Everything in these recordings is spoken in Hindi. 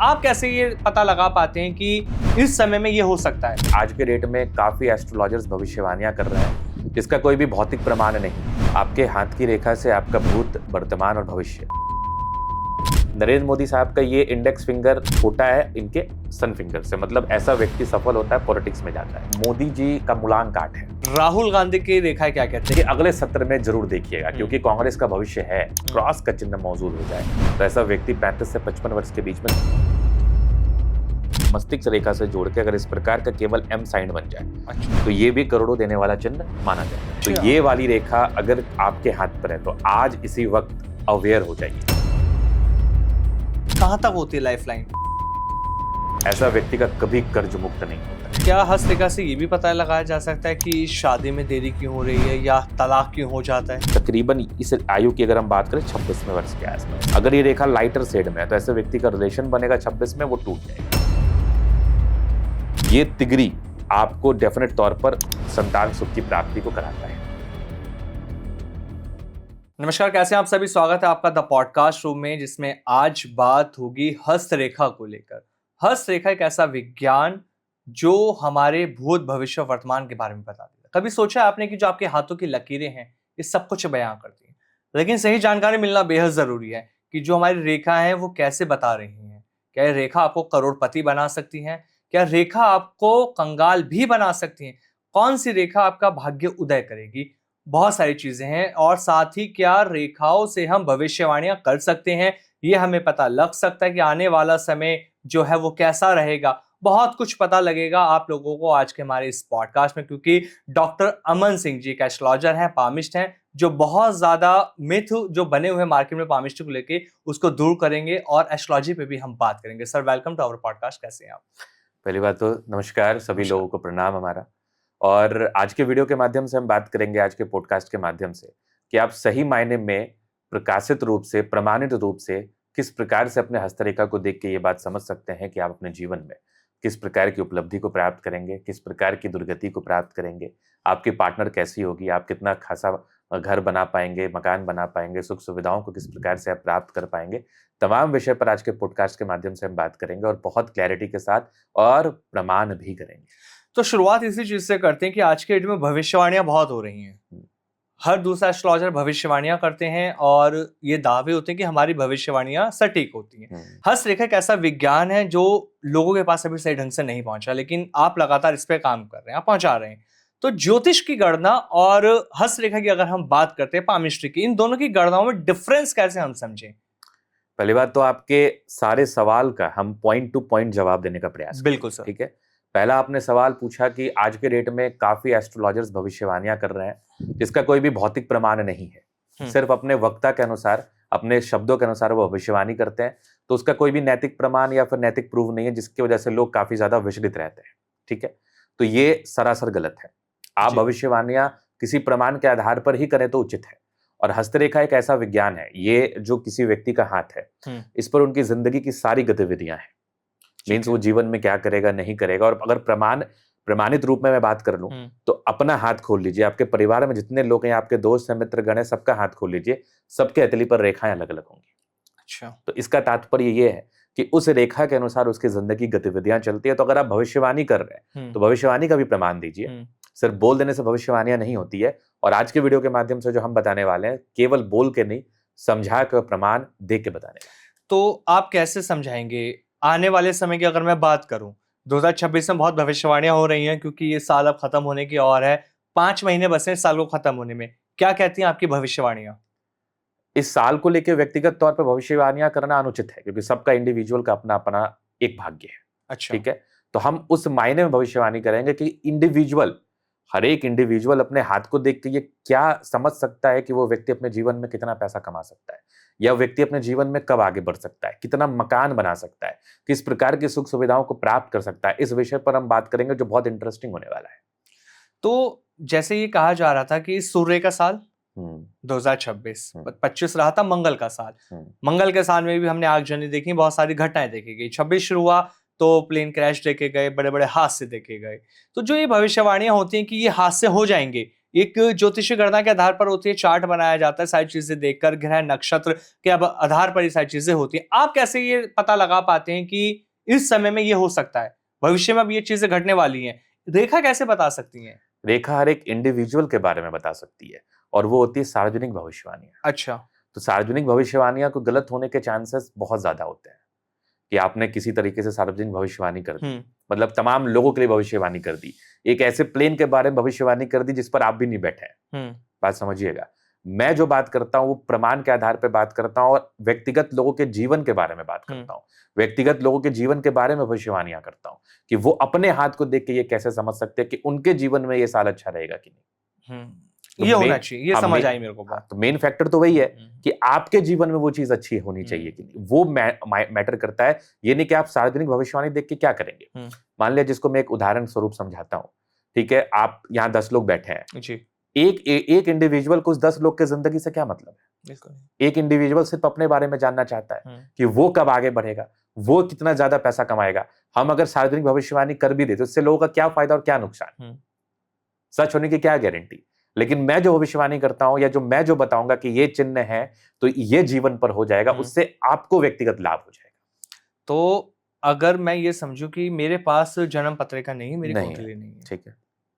आप कैसे ये पता लगा पाते हैं कि इस समय में ये हो सकता है? आज के डेट में काफी एस्ट्रोलॉजर्स भविष्यवाणियां कर रहे हैं जिसका कोई भी भौतिक प्रमाण नहीं। आपके हाथ की रेखा से आपका भूत, वर्तमान और भविष्य। नरेंद्र मोदी साहब का ये इंडेक्स फिंगर छोटा है इनके सन फिंगर से, मतलब ऐसा व्यक्ति सफल होता है, पॉलिटिक्स में जाता है। मोदी जी का मूलांक 8 है। राहुल गांधी की रेखा क्या कहते हैं? अगले सत्र में जरूर देखिएगा क्योंकि कांग्रेस का भविष्य है, क्रॉस का चिन्ह मौजूद हो जाए तो ऐसा व्यक्ति 35 से 55 वर्ष के बीच में मस्तिष्क रेखा से जोड़ के अगर इस प्रकार का केवल एम साइन बन जाए तो ये भी करोड़ों देने वाला चिन्ह माना जाए। तो ये वाली रेखा अगर आपके हाथ पर है तो आज इसी वक्त अवेयर हो जाइए। कहां तक होती है लाइफ लाइन? ऐसा व्यक्ति का कभी कर्ज मुक्त नहीं होता। क्या हस्तरेखा से ये भी पता लगाया जा सकता है कि शादी में देरी क्यों हो रही है या तलाक क्यों हो जाता है? तकरीबन इस आयु की अगर हम बात करें 26वें वर्ष के आसपास, अगर ये रेखा लाइटर शेड में है तो ऐसे व्यक्ति का रिलेशन बनेगा 26 में, वो टूट जाएगा। ये तिगरी आपको डेफिनेट तौर पर संतान सुख की प्राप्ति को कराता है। नमस्कार, कैसे हैं आप सभी? स्वागत है आपका द पॉडकास्ट रूम में, जिसमें आज बात होगी हस्तरेखा को लेकर। हस्तरेखा एक ऐसा विज्ञान जो हमारे भूत, भविष्य, वर्तमान के बारे में बता देता है। कभी सोचा आपने कि जो आपके हाथों की लकीरें हैं ये सब कुछ बयां करती हैं, लेकिन सही जानकारी मिलना बेहद जरूरी है कि जो हमारी रेखा है वो कैसे बता रही हैं। क्या ये रेखा आपको करोड़पति बना सकती है? क्या रेखा आपको कंगाल भी बना सकती है? कौन सी रेखा आपका भाग्य उदय करेगी? बहुत सारी चीजें हैं, और साथ ही क्या रेखाओं से हम भविष्यवाणियां कर सकते हैं, ये हमें पता लग सकता है कि आने वाला समय जो है वो कैसा रहेगा। बहुत कुछ पता लगेगा आप लोगों को आज के हमारे इस पॉडकास्ट में, क्योंकि डॉक्टर अमन सिंह जी एक एस्ट्रोलॉजर हैं, पामिस्ट हैं, जो बहुत ज्यादा मिथ जो बने हुए मार्केट में पामिस्ट को लेके उसको दूर करेंगे, और एस्ट्रोलॉजी पे भी हम बात करेंगे। Sir, welcome to our podcast. कैसे हैं आप? पहली बात तो नमस्कार, सभी लोगों को प्रणाम हमारा। और आज के वीडियो के माध्यम से हम बात करेंगे, आज के पॉडकास्ट के माध्यम से, कि आप सही मायने में प्रकाशित रूप से, प्रमाणित रूप से किस प्रकार से अपने हस्तरेखा को देख के ये बात समझ सकते हैं कि आप अपने जीवन में किस प्रकार की उपलब्धि को प्राप्त करेंगे, किस प्रकार की दुर्गति को प्राप्त करेंगे, आपकी पार्टनर कैसी होगी, आप कितना खासा घर बना पाएंगे, मकान बना पाएंगे, सुख सुविधाओं को किस प्रकार से आप प्राप्त कर पाएंगे। तमाम विषय पर आज के पॉडकास्ट के माध्यम से हम बात करेंगे और बहुत क्लैरिटी के साथ और प्रमाण भी करेंगे। तो शुरुआत इसी चीज से करते हैं कि आज के डेट में भविष्यवाणियां बहुत हो रही हैं। हर दूसरा एस्ट्रोलॉजर भविष्यवाणियां करते हैं और ये दावे होते हैं कि हमारी भविष्यवाणियां सटीक होती हैं। हस्तरेखा एक ऐसा विज्ञान है जो लोगों के पास अभी सही ढंग से नहीं पहुंचा, लेकिन आप लगातार इस पे काम कर रहे हैं, आप पहुंचा रहे हैं। तो ज्योतिष की गणना और हस्तरेखा की अगर हम बात करते हैं, पामिस्ट्री की, इन दोनों की गणनाओं में डिफरेंस कैसे हम समझें? पहली बात तो आपके सारे सवाल का हम पॉइंट टू पॉइंट जवाब देने का प्रयास। बिल्कुल सर। ठीक है। पहला आपने सवाल पूछा कि आज के डेट में काफी एस्ट्रोलॉजर्स भविष्यवाणियां कर रहे हैं जिसका कोई भी भौतिक प्रमाण नहीं है, सिर्फ अपने वक्ता के अनुसार, अपने शब्दों के अनुसार वो भविष्यवाणी करते हैं, तो उसका कोई भी नैतिक प्रमाण या फिर नैतिक प्रूफ नहीं है, जिसकी वजह से लोग काफी ज्यादा विचलित रहते हैं। ठीक है, तो ये सरासर गलत है। आप भविष्यवाणियां किसी प्रमाण के आधार पर ही करें तो उचित है। और हस्तरेखा एक ऐसा विज्ञान है, ये जो किसी व्यक्ति का हाथ है, इस पर उनकी जिंदगी की सारी गतिविधियां हैं। मीन्स वो जीवन में क्या करेगा, नहीं करेगा। और अगर प्रमाणित रूप में मैं बात कर लूं तो अपना हाथ खोल लीजिए, आपके परिवार में जितने लोग हैं, आपके दोस्त हैं, मित्र गण हैं, सबका हाथ खोल लीजिए, सबके हथेली पर रेखाएं अलग अलग होंगी। अच्छा, तो इसका तात्पर्य ये है कि उस रेखा के अनुसार उसकी जिंदगी गतिविधियां चलती है। तो अगर आप भविष्यवाणी कर रहे हैं तो भविष्यवाणी का भी प्रमाण दीजिए। सिर्फ बोल देने से भविष्यवाणियां नहीं होती है। और आज के वीडियो के माध्यम से जो हम बताने वाले हैं, केवल बोल के नहीं, समझा कर, प्रमाण दे के बताने। तो आप कैसे समझाएंगे आने वाले समय की? अगर मैं बात करूं, 2026 में बहुत भविष्यवाणियां हो रही हैं, क्योंकि ये साल अब खत्म होने की और है, 5 महीने बचे हैं इस साल को खत्म होने में। क्या कहती हैं आपकी भविष्यवाणियां? इस साल को लेकर व्यक्तिगत तौर पर भविष्यवाणियां करना अनुचित है, क्योंकि सबका इंडिविजुअल का अपना अपना एक भाग्य है। अच्छा, ठीक है, तो हम उस मायने में भविष्यवाणी करेंगे कि इंडिविजुअल, हर एक इंडिविजुअल अपने हाथ को देख के ये क्या समझ सकता है कि वो व्यक्ति अपने जीवन में कितना पैसा कमा सकता है, या व्यक्ति अपने जीवन में कब आगे बढ़ सकता है, कितना मकान बना सकता है, किस प्रकार की सुख सुविधाओं को प्राप्त कर सकता है। इस विषय पर हम बात करेंगे जो बहुत इंटरेस्टिंग होने वाला है। तो जैसे ये कहा जा रहा था कि सूर्य का साल 2026, 25 रहा था मंगल का साल। मंगल के साल में भी हमने आगजनी देखी, बहुत सारी घटनाएं देखी गई। 26 शुरू हुआ तो प्लेन क्रैश देखे गए, बड़े बड़े हादसे देखे गए। तो जो ये भविष्यवाणियां होती हैं कि ये हादसे हो जाएंगे, एक ज्योतिषीय गणना के आधार पर होती है, चार्ट बनाया जाता है, सारी चीजें देखकर ग्रह नक्षत्र के अब आधार पर ये सारी चीजें होती हैं। आप कैसे ये पता लगा पाते हैं कि इस समय में ये हो सकता है, भविष्य में अब ये चीजें घटने वाली हैं? रेखा कैसे बता सकती हैं? रेखा हर एक इंडिविजुअल के बारे में बता सकती है और वो होती है सार्वजनिक भविष्यवाणियां। अच्छा। तो सार्वजनिक भविष्यवाणियां को गलत होने के चांसेस बहुत ज्यादा होते हैं कि आपने किसी तरीके से सार्वजनिक भविष्यवाणी कर दी, मतलब तमाम लोगों के लिए भविष्यवाणी कर दी, एक ऐसे प्लेन के बारे में भविष्यवाणी कर दी जिस पर आप भी नहीं बैठे हैं। बात समझिएगा, मैं जो बात करता हूं वो प्रमाण के आधार पर बात करता हूं और व्यक्तिगत लोगों के जीवन के बारे में बात करता हूं, व्यक्तिगत लोगों के जीवन के बारे में भविष्यवाणियां करता हूं कि वो अपने हाथ को देख के ये कैसे समझ सकते हैं कि उनके जीवन में ये साल अच्छा रहेगा कि नहीं। तो ये होना चाहिए, ये समझ आई मेरे को बात। तो मेन फैक्टर तो वही है कि आपके जीवन में वो चीज अच्छी होनी चाहिए कि नहीं, वो मैटर करता है। ये नहीं कि आप सार्वजनिक भविष्यवाणी देख के क्या करेंगे। मान लिया, जिसको मैं एक उदाहरण स्वरूप समझाता हूँ, ठीक है, आप यहाँ 10 लोग बैठे हैं जी। एक इंडिविजुअल को उस 10 लोग के जिंदगी से क्या मतलब है? एक इंडिविजुअल सिर्फ अपने बारे में जानना चाहता है कि वो कब आगे बढ़ेगा, वो कितना ज्यादा पैसा कमाएगा। हम अगर सार्वजनिक भविष्यवाणी कर भी दे तो इससे लोगों का क्या फायदा और क्या नुकसान, सच होने की क्या गारंटी। लेकिन मैं जो भविष्यवाणी करता हूं या मैं जो बताऊंगा कि ये चिन्ह है तो ये जीवन पर हो जाएगा, उससे आपको व्यक्तिगत लाभ हो जाएगा। तो अगर मैं ये समझूं कि मेरे पास जन्म पत्रिका नहीं है, मेरी कुंडली नहीं है, ठीक है,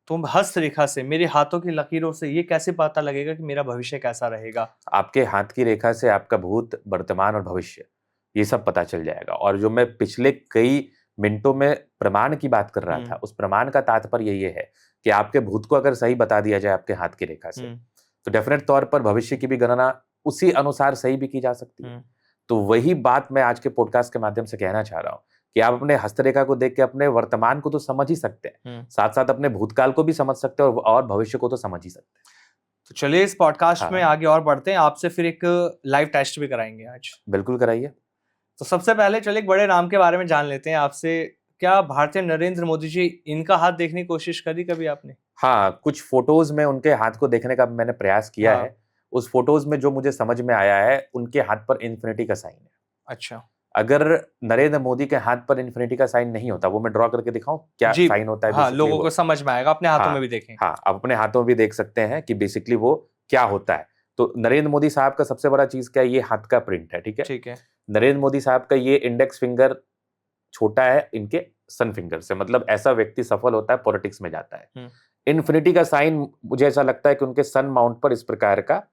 तो हस्तरेखा से, मेरे हाथों की लकीरों से ये कैसे पता लगेगा कि मेरा भविष्य कैसा रहेगा? आपके हाथ की रेखा से आपका भूत, वर्तमान और भविष्य ये सब पता चल जाएगा। और जो मैं पिछले कई मिनटों में प्रमाण की बात कर रहा था, उस प्रमाण का तात्पर्य ये है कि आपके भूत को अगर सही बता दिया जाए आपके हाथ की रेखा से, तो डेफिनेट तौर पर भविष्य की भी गणना उसी अनुसार सही भी की जा सकती है। तो वही बात मैं आज के पॉडकास्ट के माध्यम से कहना चाह रहा हूं कि आप अपने हस्तरेखा को देख के अपने वर्तमान को तो समझ ही सकते हैं, साथ साथ अपने भूतकाल को भी समझ सकते हैं और भविष्य को तो समझ ही सकते हैं। तो चलिए इस पॉडकास्ट में आगे और बढ़ते हैं, आपसे फिर एक लाइव टेस्ट भी कराएंगे आज। बिल्कुल कराइए। तो सबसे पहले चलिए एक बड़े नाम के बारे में जान लेते हैं आपसे। क्या भारतीय नरेंद्र मोदी जी, इनका हाथ देखने की कोशिश करी कभी आपने? हाँ, कुछ फोटोज में उनके हाथ को देखने का मैंने प्रयास किया है। उस फोटोज में जो मुझे समझ में आया है, उनके हाथ पर इन्फिनिटी का साइन है। अच्छा। अगर नरेंद्र मोदी के हाथ पर इन्फिनिटी का साइन नहीं होता, वो मैं ड्रॉ करके दिखाऊं क्या साइन होता है? हाँ, लोगों को समझ में आएगा, अपने हाथों में भी देखें। हाँ, आप अपने हाथों में भी देख सकते हैं कि बेसिकली वो क्या होता है। तो नरेंद्र मोदी साहब का सबसे बड़ा चीज क्या है? ये हाथ का प्रिंट है, ठीक है। ठीक है। नरेंद्र मोदी साहब का ये इंडेक्स फिंगर छोटा है इनके सन फिंगर से, मतलब ऐसा व्यक्ति सफल होता है, पॉलिटिक्स में जाता है। इन्फिनिटी का साइन, मुझे ऐसा लगता है कि उनके सन माउंट पर इस प्रकार का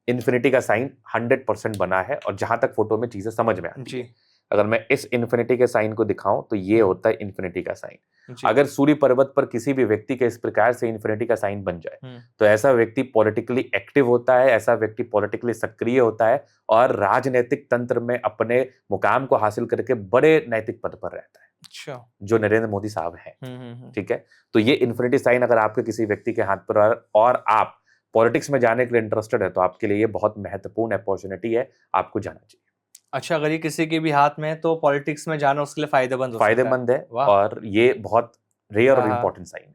इन्फिनिटी का साइन 100% बना है। और जहां तक फोटो में चीजें समझ में आती है, अगर मैं इस इन्फिनिटी के साइन को दिखाऊं तो ये होता है इन्फिनिटी का साइन। अगर सूर्य पर्वत पर किसी भी व्यक्ति के इस प्रकार से इन्फिनिटी का साइन बन जाए तो ऐसा व्यक्ति पॉलिटिकली एक्टिव होता है, ऐसा व्यक्ति पॉलिटिकली सक्रिय होता है और राजनीतिक तंत्र में अपने मुकाम को हासिल करके बड़े नैतिक पद पर रहता है। अच्छा। जो नरेंद्र मोदी साहब हैं, ठीक है। तो ये इन्फिनिटी साइन अगर आपके किसी व्यक्ति के हाथ पर और आप पॉलिटिक्स में जाने के लिए इंटरेस्टेड है तो आपके लिए ये बहुत महत्वपूर्ण अपॉर्चुनिटी है, आपको जाना चाहिए। अच्छा, अगर ये किसी के भी हाथ में है तो पॉलिटिक्स में जाना उसके लिए फायदेमंद है और ये बहुत रेयर और इंपॉर्टेंट साइन है।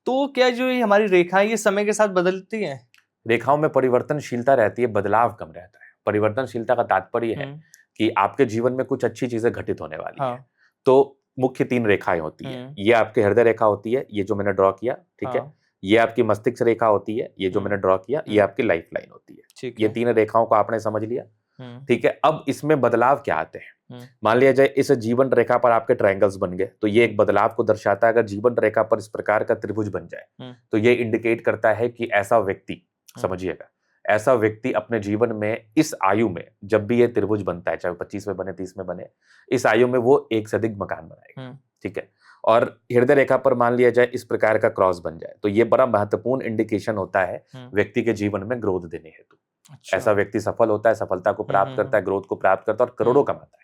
तो क्या जो ये हमारी रेखाएं ये समय के साथ बदलती हैं? रेखाओं में परिवर्तनशीलता रहती है, बदलाव कम रहता है। परिवर्तनशीलता का तात्पर्य है कि आपके जीवन में कुछ अच्छी चीजें घटित होने वाली है। तो मुख्य 3 रेखाएं होती है। ये आपके हृदय रेखा होती है, ये जो मैंने ड्रॉ किया, ठीक है। ये आपकी मस्तिष्क रेखा होती है, ये जो मैंने ड्रॉ किया, ये आपकी लाइफ लाइन होती है। ये 3 रेखाओं को आपने समझ लिया, ठीक है। अब इसमें बदलाव क्या आते हैं? मान लिया जाए इस जीवन रेखा पर आपके ट्रायंगल्स बन गए, तो ये एक बदलाव को दर्शाता है। अगर जीवन रेखा पर इस प्रकार का त्रिभुज बन जाए तो ये इंडिकेट करता है कि ऐसा व्यक्ति, समझिएगा, ऐसा व्यक्ति अपने जीवन में इस आयु में जब भी ये त्रिभुज बनता है, चाहे 25 में बने, 30 में बने, इस आयु में वो एक से अधिक मकान बनाएगा, ठीक है। और हृदय रेखा पर मान लिया जाए इस प्रकार का क्रॉस बन जाए तो ये बड़ा महत्वपूर्ण इंडिकेशन होता है व्यक्ति के जीवन में ग्रोथ देने हेतु। अच्छा। ऐसा व्यक्ति सफल होता है, सफलता को प्राप्त करता है, ग्रोथ को प्राप्त करता है और करोड़ों कमाता है।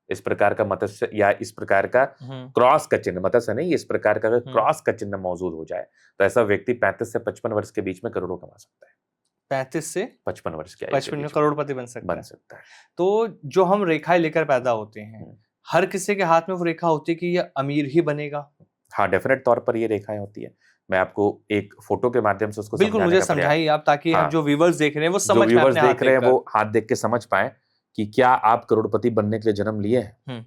इस प्रकार का मत्स्य या इस प्रकार का क्रॉस का चिन्ह, मत्स्य नहीं, इस प्रकार का क्रॉस का चिन्ह मौजूद हो जाए तो ऐसा व्यक्ति 35 से 55 वर्ष के बीच में करोड़ों कमा सकता है। 35 से 55 वर्ष के 55 में करोड़पति बन सकता है। तो जो हम रेखाएं लेकर पैदा होते हैं, हर किसी के हाथ में वो रेखा होती है कि ये अमीर ही बनेगा? हाँ, डेफिनेट तौर पर ये रेखाएं होती है। मैं आपको एक फोटो के माध्यम से उसको बिल्कुल मुझे समझाइए आप, ताकि हम जो व्यूअर्स देख रहे हैं वो समझ पाए, व्यूअर्स देख रहे हैं वो हाथ देख के समझ पाए कि क्या आप करोड़पति बनने के लिए जन्म लिए हैं।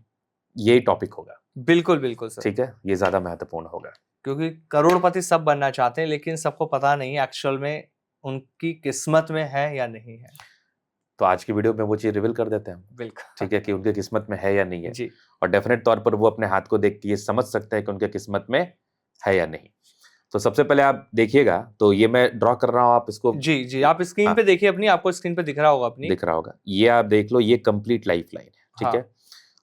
यही टॉपिक होगा। बिल्कुल बिल्कुल सर, ठीक है, ये ज्यादा महत्वपूर्ण होगा। क्योंकि करोड़पति सब बनना चाहते हैं, लेकिन सबको पता नहीं है एक्चुअल में उनकी किस्मत में है या नहीं है। तो आज की वीडियो में वो चीज रिवील कर देते हैं हम, बिल्कुल। ठीक है, कि उनके किस्मत में है या नहीं है। जी और डेफिनेट तौर पर वो अपने हाथ को देख के ये समझ सकते हैं कि उनके किस्मत में है या नहीं। तो सबसे पहले आप देखिएगा, तो ये मैं ड्रॉ कर रहा हूँ, आप इसको जी जी, आप स्क्रीन हाँ। पे देखिए अपनी, आपको स्क्रीन पे दिख रहा होगा अपनी। दिख रहा होगा, ये आप देख लो, ये कंप्लीट लाइफ लाइन है, ठीक हाँ। है।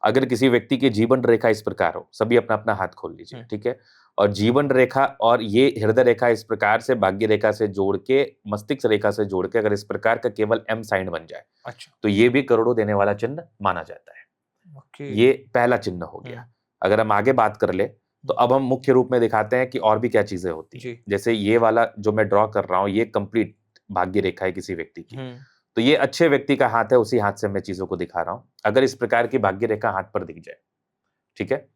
अगर किसी व्यक्ति की जीवन रेखा इस प्रकार हो, सभी अपना अपना हाथ खोल लीजिए, ठीक है, और जीवन रेखा और ये हृदय रेखा इस प्रकार से भाग्य रेखा से जोड़ के, मस्तिष्क रेखा से जोड़ के अगर इस प्रकार का केवल एम साइन बन जाए, अच्छा, तो ये भी करोड़ों देने वाला चिन्ह माना जाता है। ओके। ये पहला चिन्ह हो गया। अगर हम आगे बात कर ले, तो अब हम मुख्य रूप में दिखाते हैं कि और भी क्या चीजें होती हैं। जी। जैसे ये वाला जो मैं ड्रॉ कर रहा हूँ, ये कंप्लीट भाग्य रेखा है किसी व्यक्ति की। तो ये अच्छे व्यक्ति का हाथ है, उसी हाथ से मैं चीजों को दिखा रहा हूं। अगर इस प्रकार की भाग्य रेखा हाथ पर दिख जाए, ठीक है,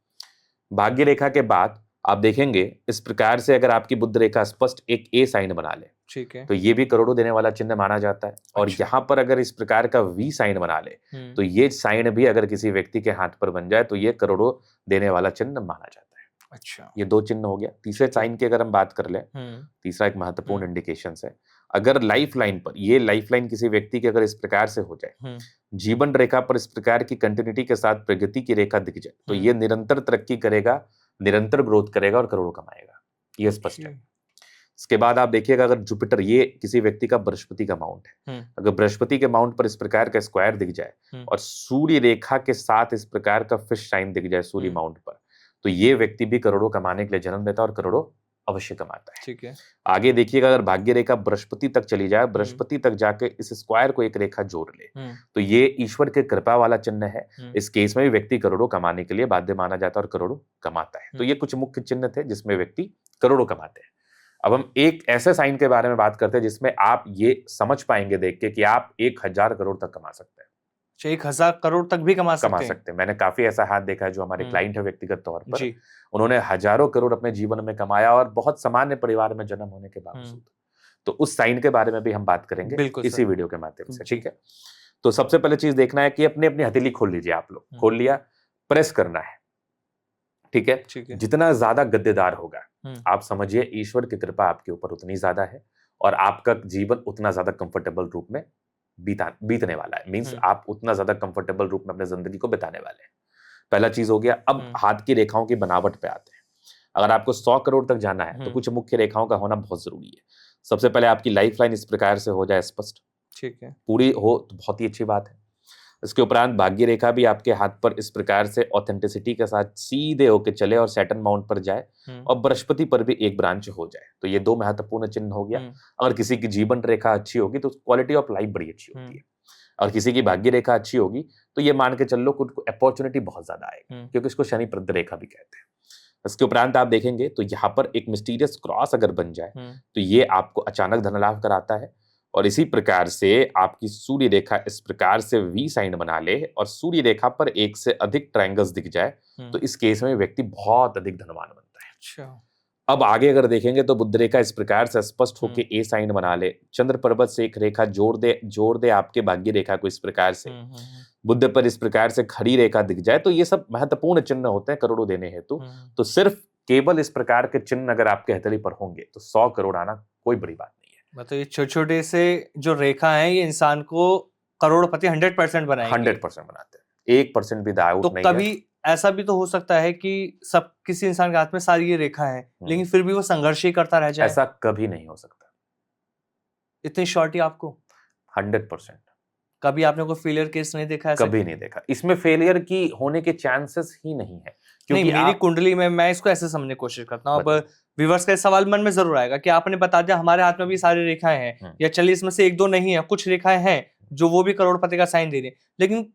भाग्य रेखा के बाद आप देखेंगे इस प्रकार से अगर आपकी बुध रेखा स्पष्ट एक ए साइन बना ले, ठीक है, तो ये भी करोड़ों देने वाला चिन्ह माना जाता है। और अच्छा। यहाँ पर अगर इस प्रकार का वी साइन बना ले, तो ये साइन भी अगर किसी व्यक्ति के हाथ पर बन जाए, तो ये करोड़ों देने वाला चिन्ह माना जाता है। अच्छा, ये दो चिन्ह हो गया। तीसरे साइन की अगर हम बात कर ले, तीसरा एक महत्वपूर्ण इंडिकेशन है, अगर लाइफ लाइन पर, ये लाइफ लाइन किसी व्यक्ति की अगर इस प्रकार से हो जाए, जीवन रेखा पर इस प्रकार की कंटिन्यूटी के साथ प्रगति की रेखा दिख जाए, तो ये निरंतर तरक्की करेगा, निरंतर ग्रोथ करेगा और करोड़ों कमाएगा, ये स्पष्ट है। इसके बाद आप देखिएगा, अगर जुपिटर, ये किसी व्यक्ति का बृहस्पति का माउंट है, अगर बृहस्पति के माउंट पर इस प्रकार का स्क्वायर दिख जाए और सूर्य रेखा के साथ इस प्रकार का फिश साइन दिख जाए सूर्य माउंट पर, तो ये व्यक्ति भी करोड़ों कमाने के लिए जन्म लेता है और करोड़ों अवश्य कमाता है। ठीक है। आगे देखिएगा, अगर भाग्य रेखा बृहस्पति तक चली जाए, बृहस्पति तक जाके इस स्क्वायर को एक रेखा जोड़ ले, तो ये ईश्वर के कृपा वाला चिन्ह है। इस केस में भी व्यक्ति करोड़ों कमाने के लिए बाध्य माना जाता है और करोड़ों कमाता है। तो ये कुछ मुख्य चिन्ह थे जिसमें व्यक्ति करोड़ों कमाते हैं। अब हम एक ऐसे साइन के बारे में बात करते हैं जिसमें आप ये समझ पाएंगे देख के कि आप 1000 करोड़ तक कमा सकते हैं। 1000 करोड़ तक भी कमा सकते हैं। मैंने काफी ऐसा हाथ देखा है, जो हमारे क्लाइंट है व्यक्तिगत तौर पर, जी। उन्होंने हजारों करोड़ अपने जीवन में कमाया और बहुत सामान्य परिवार में जन्म होने के बावजूद। तो उस साइन के बारे में भी हम बात करेंगे इसी वीडियो के माध्यम से, ठीक है। तो सबसे पहले चीज देखना है कि अपनी अपनी हथेली खोल लीजिए, आप लोग खोल लिया, प्रेस करना है, ठीक है। जितना ज्यादा गद्देदार होगा, आप समझिए ईश्वर की कृपा आपके ऊपर उतनी ज्यादा है और आपका जीवन उतना ज्यादा कंफर्टेबल रूप में बीतने वाला है। मींस आप उतना ज्यादा कंफर्टेबल रूप में अपनी जिंदगी को बिताने वाले हैं। पहला चीज हो गया। अब हाथ की रेखाओं की बनावट पे आते हैं। अगर आपको 100 करोड़ तक जाना है, तो कुछ मुख्य रेखाओं का होना बहुत जरूरी है। सबसे पहले आपकी लाइफ लाइन इस प्रकार से हो जाए स्पष्ट, ठीक है, पूरी हो तो बहुत ही अच्छी बात है। इसके उपरांत भाग्य रेखा भी आपके हाथ पर इस प्रकार से ऑथेंटिसिटी के साथ सीधे होके चले और सैटर्न माउंट पर जाए और बृहस्पति पर भी एक ब्रांच हो जाए, तो ये दो महत्वपूर्ण चिन्ह हो गया। अगर किसी की जीवन रेखा अच्छी होगी तो क्वालिटी ऑफ लाइफ बड़ी अच्छी होती है, और किसी की भाग्य रेखा अच्छी होगी तो ये मान के चल लो कि उनको अपॉर्चुनिटी बहुत ज्यादा आएगी, क्योंकि इसको शनि प्रद रेखा भी कहते हैं। इसके उपरांत आप देखेंगे तो यहाँ पर एक मिस्टीरियस क्रॉस अगर बन जाए, तो ये आपको अचानक धन लाभ कराता है। और इसी प्रकार से आपकी सूर्य रेखा इस प्रकार से वी साइन बना ले और सूर्य रेखा पर एक से अधिक ट्रायंगल्स दिख जाए, तो इस केस में व्यक्ति बहुत अधिक धनवान बनता है। अच्छा। अब आगे अगर देखेंगे तो बुध रेखा इस प्रकार से स्पष्ट होकर ए साइन बना ले, चंद्र पर्वत से एक रेखा जोड़ दे आपके भाग्य रेखा को इस प्रकार से, बुध पर इस प्रकार से खड़ी रेखा दिख जाए, तो ये सब महत्वपूर्ण चिन्ह होते हैं करोड़ों देने हेतु। तो सिर्फ केवल इस प्रकार के चिन्ह अगर आपके हथेली पर होंगे तो 100 करोड़ आना कोई बड़ी बात नहीं है। मतलब ये छोटे छोटे से जो रेखा है, ये इंसान को करोड़पति 100% बनाएंगे। 100% बनाते हैं, 1% भी डाउट नहीं है। तो कभी ऐसा भी तो हो सकता है कि किसी इंसान के हाथ में सारी ये रेखा है, लेकिन फिर भी वो संघर्ष ही करता रह जाए। ऐसा कभी नहीं हो सकता। इतनी श्योरिटी आपको? 100%। कभी आपने कोई फेलियर केस नहीं देखा? कभी नहीं देखा। इसमें फेलियर की होने के चांसेस ही नहीं है, क्योंकि मेरी कुंडली में मैं इसको ऐसे समझने की कोशिश करता हूँ। अब व्यूअर्स का सवाल मन में जरूर आएगा कि आपने बता दिया हमारे हाथ में भी सारी रेखाएं हैं, या चलिए इसमें से एक दो नहीं है, कुछ रेखाएं हैं जो वो भी करोड़पति का साइन दे रही है, लेकिन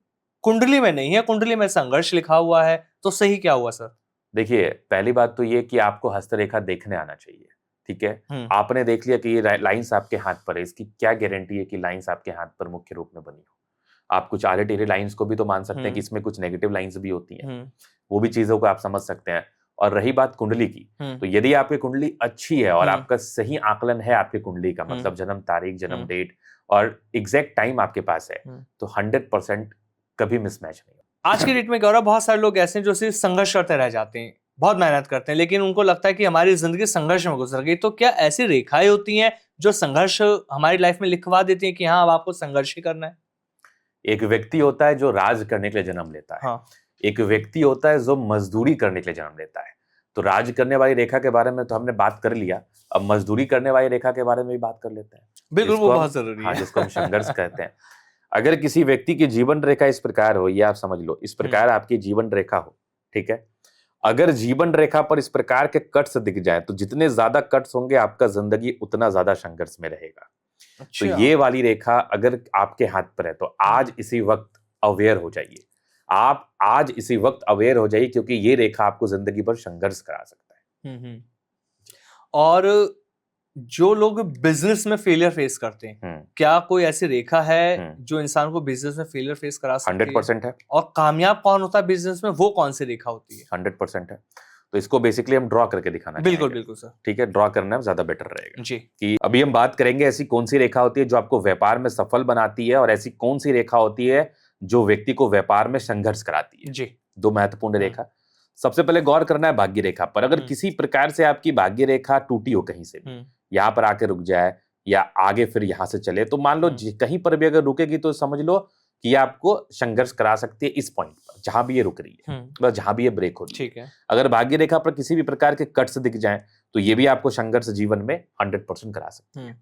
कुंडली में नहीं है, कुंडली में संघर्ष लिखा हुआ है, तो सही क्या हुआ सर? देखिए, पहली बात तो ये कि आपको हस्तरेखा देखने आना चाहिए, ठीक है। आपने देख लिया कि ये लाइंस आपके हाथ पर है, इसकी क्या गारंटी है कि लाइंस आपके हाथ पर मुख्य रूप में बनी हो? आप कुछ आड़े टेढ़े लाइंस को भी तो मान सकते हैं कि इसमें कुछ नेगेटिव लाइंस भी होती हैं, वो भी चीजों को आप समझ सकते हैं। और रही बात कुंडली की, तो यदि आपकी कुंडली अच्छी है और आपका सही आकलन है आपकी कुंडली का, मतलब जन्म तारीख, जन्म डेट और एग्जैक्ट टाइम आपके पास है, तो 100% कभी मिसमैच नहीं। आज की डेट में गौरव बहुत सारे लोग ऐसे हैं जो सिर्फ संघर्ष करते रह जाते हैं, बहुत मेहनत करते हैं, लेकिन उनको लगता है कि हमारी जिंदगी संघर्ष में गुजर गई। तो क्या ऐसी रेखाएं होती हैं जो संघर्ष हमारी लाइफ में लिखवा देती हैं कि हाँ अब आपको संघर्ष ही करना है? एक व्यक्ति होता है जो राज करने के लिए जन्म लेता है। हाँ। एक व्यक्ति होता है जो मजदूरी करने के लिए जन्म लेता है। तो राज करने वाली रेखा के बारे में तो हमने बात कर लिया, अब मजदूरी करने वाली रेखा के बारे में भी बात कर लेते हैं। बिल्कुल, वो जिसको हम- बहुत जरूरी हाँ, है। जिसको हम संघर्ष कहते हैं। अगर किसी व्यक्ति की जीवन रेखा इस प्रकार हो, ये आप समझ लो, इस प्रकार आपकी जीवन रेखा हो, ठीक है। अगर जीवन रेखा पर इस प्रकार के कट्स दिख जाए तो जितने ज्यादा कट्स होंगे आपका जिंदगी उतना ज्यादा संघर्ष में रहेगा। तो अच्छा। ये वाली रेखा अगर आपके हाथ पर है तो आज इसी वक्त अवेयर हो जाइए। आप आज इसी वक्त अवेयर हो जाइए, क्योंकि ये रेखा आपको जिंदगी भर संघर्ष करा सकता है। और जो लोग बिजनेस में फेलियर फेस करते हैं, क्या कोई ऐसी रेखा है जो इंसान को बिजनेस में फेलियर फेस करा सकती है? 100% है। और कामयाब कौन होता है बिजनेस में, वो कौन सी रेखा होती है? 100% है। तो इसको बेसिकली हम ड्रॉ करके दिखाना बिल्कुल चाहेंगे। बिल्कुल सर। ठीक है, ड्रॉ करना ज्यादा बेटर रहेगा जी। कि अभी हम बात करेंगे ऐसी कौन सी रेखा होती है जो आपको व्यापार में सफल बनाती है, और ऐसी कौन सी रेखा होती है जो व्यक्ति को व्यापार में संघर्ष कराती है। जी। दो महत्वपूर्ण रेखा। सबसे पहले गौर करना है भाग्य रेखा पर। अगर किसी प्रकार से आपकी भाग्य रेखा टूटी हो कहीं से भी, यहाँ पर आके रुक जाए या आगे फिर यहां से चले, तो मान लो कहीं पर भी अगर रुकेगी तो समझ लो कि ये आपको संघर्ष करा सकती है इस पॉइंट पर, जहां भी ये रुक रही है, मतलब जहां भी ये ब्रेक हो रही है। ठीक है। अगर भाग्य रेखा पर किसी भी प्रकार के कट्स दिख जाएं तो ये भी आपको संघर्ष जीवन में 100% करा सकती है।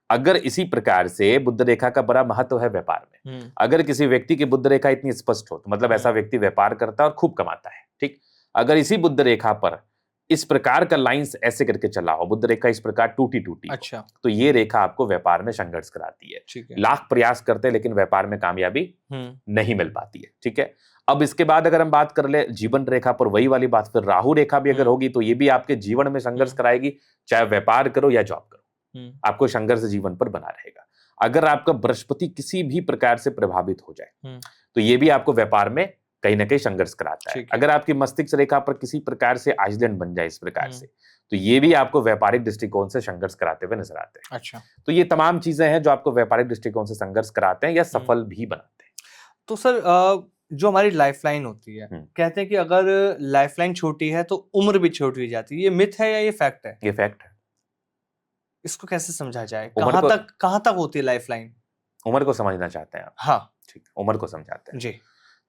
अगर इसी प्रकार से बुध रेखा का बड़ा महत्व है व्यापार में, अगर किसी व्यक्ति की बुध रेखा इतनी स्पष्ट हो तो मतलब ऐसा व्यक्ति व्यापार करता है और खूब कमाता है। ठीक, अगर इसी बुध रेखा पर इस प्रकार का लाइंस ऐसे करके चला हो, बुध रेखा इस प्रकार टूटी टूटी, अच्छा, तो ये रेखा आपको व्यापार में संघर्ष कराती है। लाख प्रयास करते हैं लेकिन व्यापार में कामयाबी नहीं मिल पाती है। ठीक है, अब इसके बाद अगर हम बात कर ले जीवन रेखा पर, वही वाली बात, फिर राहु रेखा भी अगर होगी तो ये भी आपके जीवन में संघर्ष कराएगी, चाहे व्यापार करो या जॉब करो, आपको संघर्ष जीवन पर बना रहेगा। अगर आपका बृहस्पति किसी भी प्रकार से प्रभावित हो जाए तो ये भी आपको व्यापार में कहीं ना कहीं संघर्ष कराता है। अगर आपकी मस्तिष्क रेखा पर किसी प्रकार से आइसलैंड बन जाए इस प्रकार से, तो ये भी आपको व्यापारिक दृष्टिकोण से संघर्ष कराते हुए नजर आते हैं। अच्छा, तो ये तमाम चीजें हैं जो आपको व्यापारिक दृष्टिकोण से संघर्ष कराते हैं या सफल भी बनाते हैं। तो सर जो हमारी लाइफलाइन होती है, कहते हैं कि अगर लाइफलाइन छोटी है तो उम्र भी छोटी जाती है, ये मिथ है या ये फैक्ट है? ये फैक्ट है। इसको कैसे समझा जाए? कहां तक होती है लाइफलाइन? उम्र को समझना चाहते हैं आप? हाँ, ठीक, उम्र को समझाते हैं जी।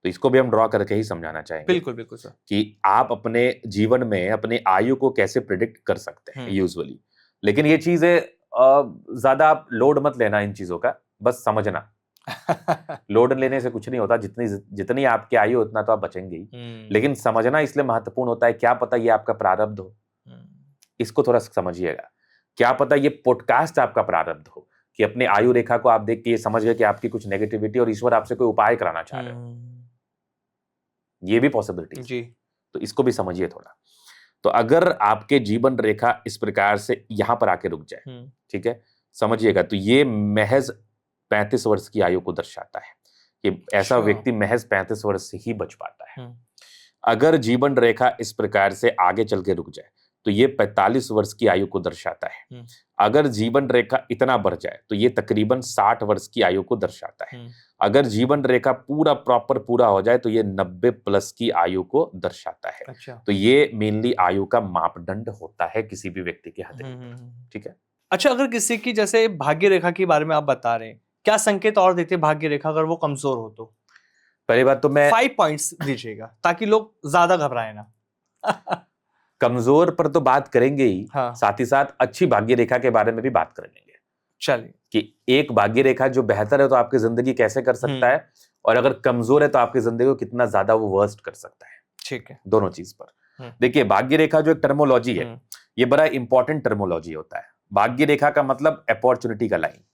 तो इसको भी हम ड्रॉ करके ही समझाना चाहेंगे। बिल्कुल बिल्कुल सर। कि आप अपने जीवन में अपनी आयु को कैसे प्रिडिक्ट कर सकते हैं यूजुअली, लेकिन ये चीजें ज्यादा आप लोड मत लेना इन चीजों का, बस समझना। लोड लेने से कुछ नहीं होता, जितनी आपकी आयु उतना तो आप बचेंगे ही, लेकिन समझना इसलिए महत्वपूर्ण होता है। क्या पता ये आपका प्रारब्ध हो, इसको थोड़ा समझिएगा। क्या पता ये पॉडकास्ट आपका प्रारब्ध हो कि अपनी आयु रेखा को आप देख के ये समझ गए कि आपकी कुछ नेगेटिविटी और ईश्वर आपसे कोई उपाय कराना चाह रहे हो, ये भी पॉसिबिलिटी जी। तो इसको भी समझिए थोड़ा। तो अगर आपके जीवन रेखा इस प्रकार से यहां पर आके रुक जाए, ठीक है, समझिएगा, तो ये महज 35 वर्ष की आयु को दर्शाता है। कि ऐसा व्यक्ति महज 35 वर्ष से ही बच पाता है। अगर जीवन रेखा इस प्रकार से आगे चल के रुक जाए तो ये 45 वर्ष की आयु को दर्शाता है। अगर जीवन रेखा इतना बढ़ जाए तो ये तकरीबन 60 वर्ष की आयु को दर्शाता है। अगर जीवन रेखा पूरा प्रॉपर पूरा हो जाए तो ये 90 प्लस की आयु को दर्शाता है। अच्छा। तो ये मेनली आयु का मापदंड होता है किसी भी व्यक्ति के हाथ। ठीक है। अच्छा, अगर किसी की जैसे भाग्य रेखा के बारे में आप बता रहे हैं, क्या संकेत और देते हैं भाग्य रेखा अगर वो कमजोर हो तो? पहली बात तो मैं 5 पॉइंट्स दीजिएगा ताकि लोग ज्यादा घबराए ना। कमजोर पर तो बात करेंगे ही, हाँ। साथ ही साथ अच्छी भाग्य रेखा के बारे में भी बात करेंगे। चलिए, कि एक भाग्य रेखा जो बेहतर है तो आपकी जिंदगी कैसे कर सकता है, और अगर कमजोर है तो आपकी जिंदगी को कितना ज्यादा वो वर्स्ट कर सकता है। ठीक है, दोनों चीज पर देखिए। भाग्य रेखा जो एक टर्मोलॉजी है, ये बड़ा इंपॉर्टेंट टर्मोलॉजी होता है। भाग्य रेखा का मतलब अपॉर्चुनिटी का लाइन।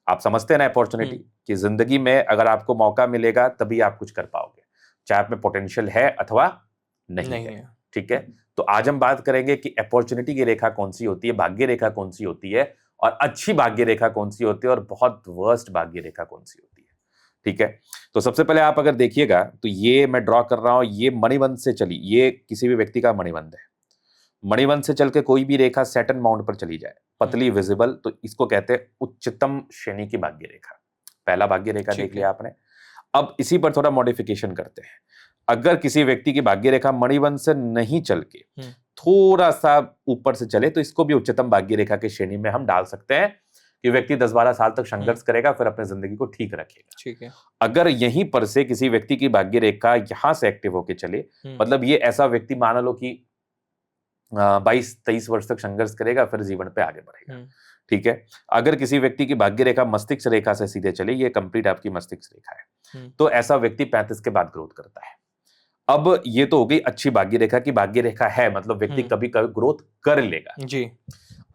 आप समझते हैं ना अपॉर्चुनिटी, कि जिंदगी में अगर आपको मौका मिलेगा तभी आप कुछ कर पाओगे, चाहे आप में पोटेंशियल है अथवा नहीं है। ठीक है, तो आज हम बात करेंगे कि अपॉर्चुनिटी की रेखा कौन सी होती है, भाग्य रेखा कौन सी होती है, और अच्छी भाग्य रेखा कौन सी होती है, और बहुत वर्स्ट भाग्य रेखा कौन सी होती है। ठीक है, तो सबसे पहले आप अगर देखिएगा तो ये मैं ड्रॉ कर रहा हूं, ये मणिबंध से चली, ये किसी भी व्यक्ति का मणिबंध है। मणिबंध से चल के कोई भी रेखा सैटर्न माउंट पर चली जाए, पतली विजिबल, तो इसको कहते हैं उच्चतम श्रेणी की भाग्य रेखा। पहला भाग्य रेखा देख लिया आपने। अब इसी पर थोड़ा मॉडिफिकेशन करते हैं। अगर किसी व्यक्ति की भाग्य रेखा मणिबंध से नहीं चल के हम्म। थोड़ा सा ऊपर से चले तो इसको भी उच्चतम भाग्य रेखा की श्रेणी में हम डाल सकते हैं कि व्यक्ति 10-12 साल तक संघर्ष करेगा, फिर अपने जिंदगी को ठीक रखेगा। ठीक है। अगर यहीं पर से किसी व्यक्ति की भाग्य रेखा यहां से एक्टिव होके चले, मतलब ये ऐसा व्यक्ति मान लो कि 22-23 वर्ष तक संघर्ष करेगा, फिर जीवन पे आगे बढ़ेगा। ठीक है। अगर किसी व्यक्ति की भाग्य रेखा मस्तिष्क रेखा से सीधे चले, ये कंप्लीट आपकी मस्तिष्क रेखा है, तो ऐसा व्यक्ति 35 के बाद ग्रोथ करता है। अब ये तो हो गई अच्छी भाग्य रेखा की भाग्य रेखा है, मतलब व्यक्ति कभी कभी ग्रोथ कर लेगा जी।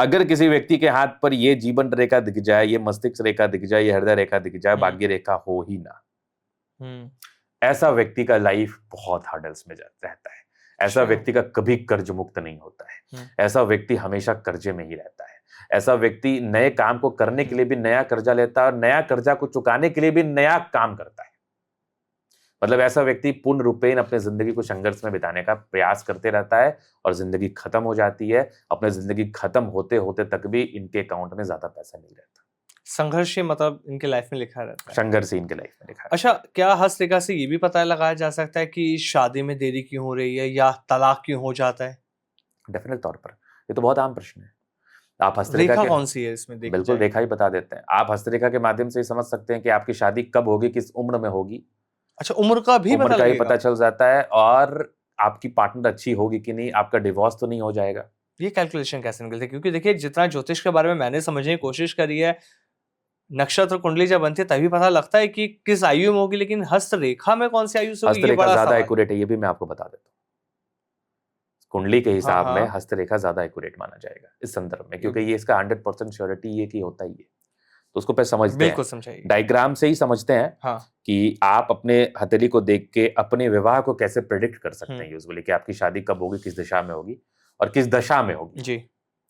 अगर किसी व्यक्ति के हाथ पर ये जीवन रेखा दिख जाए, ये मस्तिष्क रेखा दिख जाए, ये हृदय रेखा दिख जाए, भाग्य रेखा हो ही ना, ऐसा व्यक्ति का लाइफ बहुत हार्डल्स में रहता है। ऐसा व्यक्ति का कभी कर्ज मुक्त नहीं होता है। ऐसा व्यक्ति हमेशा कर्जे में ही रहता है। ऐसा व्यक्ति नए काम को करने के लिए भी नया कर्जा लेता है और नया कर्जा को चुकाने के लिए भी नया काम करता है। मतलब ऐसा व्यक्ति पूर्ण रूपेण अपने जिंदगी को संघर्ष में बिताने का प्रयास करते रहता है और जिंदगी खत्म हो जाती है। अपने जिंदगी खत्म होते होते तक भी इनके अकाउंट में ज्यादा पैसा नहीं रहता। संघर्ष मतलब इनके लाइफ में लिखा रहता है। संघर्ष इनके लाइफ में लिखा है। अच्छा, क्या हस्तरेखा से ये भी पता लगाया जा सकता है कि शादी में देरी क्यों हो रही है या तलाक क्यों हो जाता है? डेफिनेट तौर पर ये तो बहुत आम प्रश्न है। आप हस्तरेखा कौन सी है इसमें? बिल्कुल रेखा ही बता देते हैं। आप हस्तरेखा के माध्यम से समझ सकते हैं कि आपकी शादी कब होगी, किस उम्र में होगी। अच्छा, उम्र का भी पता चल जाता है, और आपकी पार्टनर अच्छी होगी कि नहीं, आपका डिवोर्स तो नहीं हो जाएगा। ये कैलकुलेशन कैसे निकलती है? क्योंकि देखिए, जितना ज्योतिष के बारे में मैंने समझने की कोशिश करी है, नक्षत्र कुंडली जब बनती है तभी पता लगता है कि किस आयु में होगी, लेकिन हस्तरेखा में कौन सी आयु से होगी, ये बड़ा ज्यादा एक्यूरेट है। ये भी मैं आपको बता देता हूँ। कुंडली के हिसाब में हस्तरेखा ज्यादा एक्यूरेट माना जाएगा इस संदर्भ में, क्योंकि ये इसका 100% श्योरिटी ये कि होता ही है। तो उसको पहले समझते हैं, डायग्राम से ही समझते हैं। हाँ। कि आप अपने हथेली को देख के अपने विवाह को कैसे प्रेडिक्ट कर सकते हैं यूजुअली, कि आपकी शादी कब होगी, किस दिशा में होगी और किस दशा में होगी जी।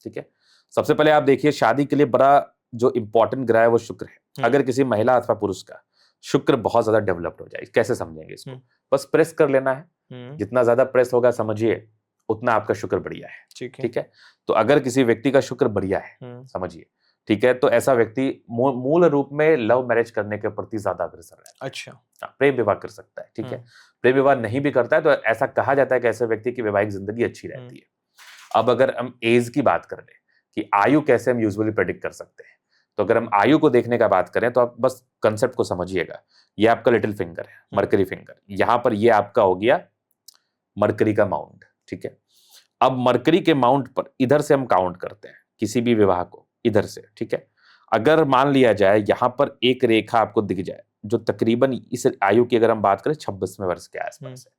ठीक है। सबसे पहले आप देखिए, शादी के लिए बड़ा जो इंपॉर्टेंट ग्रह है वो शुक्र है। अगर किसी महिला अथवा पुरुष का शुक्र बहुत ज्यादा डेवलप्ड हो जाए, कैसे समझेंगे इसको? बस प्रेस कर लेना है। जितना ज्यादा प्रेस होगा समझिए उतना आपका शुक्र बढ़िया है। ठीक है। तो अगर किसी व्यक्ति का शुक्र बढ़िया है, समझिए, ठीक है, तो ऐसा व्यक्ति मूल रूप में लव मैरिज करने के प्रति ज्यादा अग्रसर है। अच्छा। प्रेम विवाह कर सकता है। ठीक है। प्रेम विवाह नहीं भी करता है तो ऐसा कहा जाता है कि ऐसे व्यक्ति की वैवाहिक जिंदगी अच्छी रहती है। अब अगर हम एज की बात कर ले कि आयु कैसे हम यूजुअली प्रेडिक्ट कर सकते हैं, तो अगर हम आयु को देखने का बात करें तो आप बस कंसेप्ट को समझिएगा। ये आपका लिटिल फिंगर है, मरकरी फिंगर। यहां पर ये आपका हो गया मरकरी का माउंट। ठीक है। अब मरकरी के माउंट पर इधर से हम काउंट करते हैं किसी भी विवाह को, इधर से। ठीक है। अगर मान लिया जाए यहां पर एक रेखा आपको दिख जाए जो तकरीबन इस आयु की अगर हम बात करें 26वें वर्ष के आसपास है,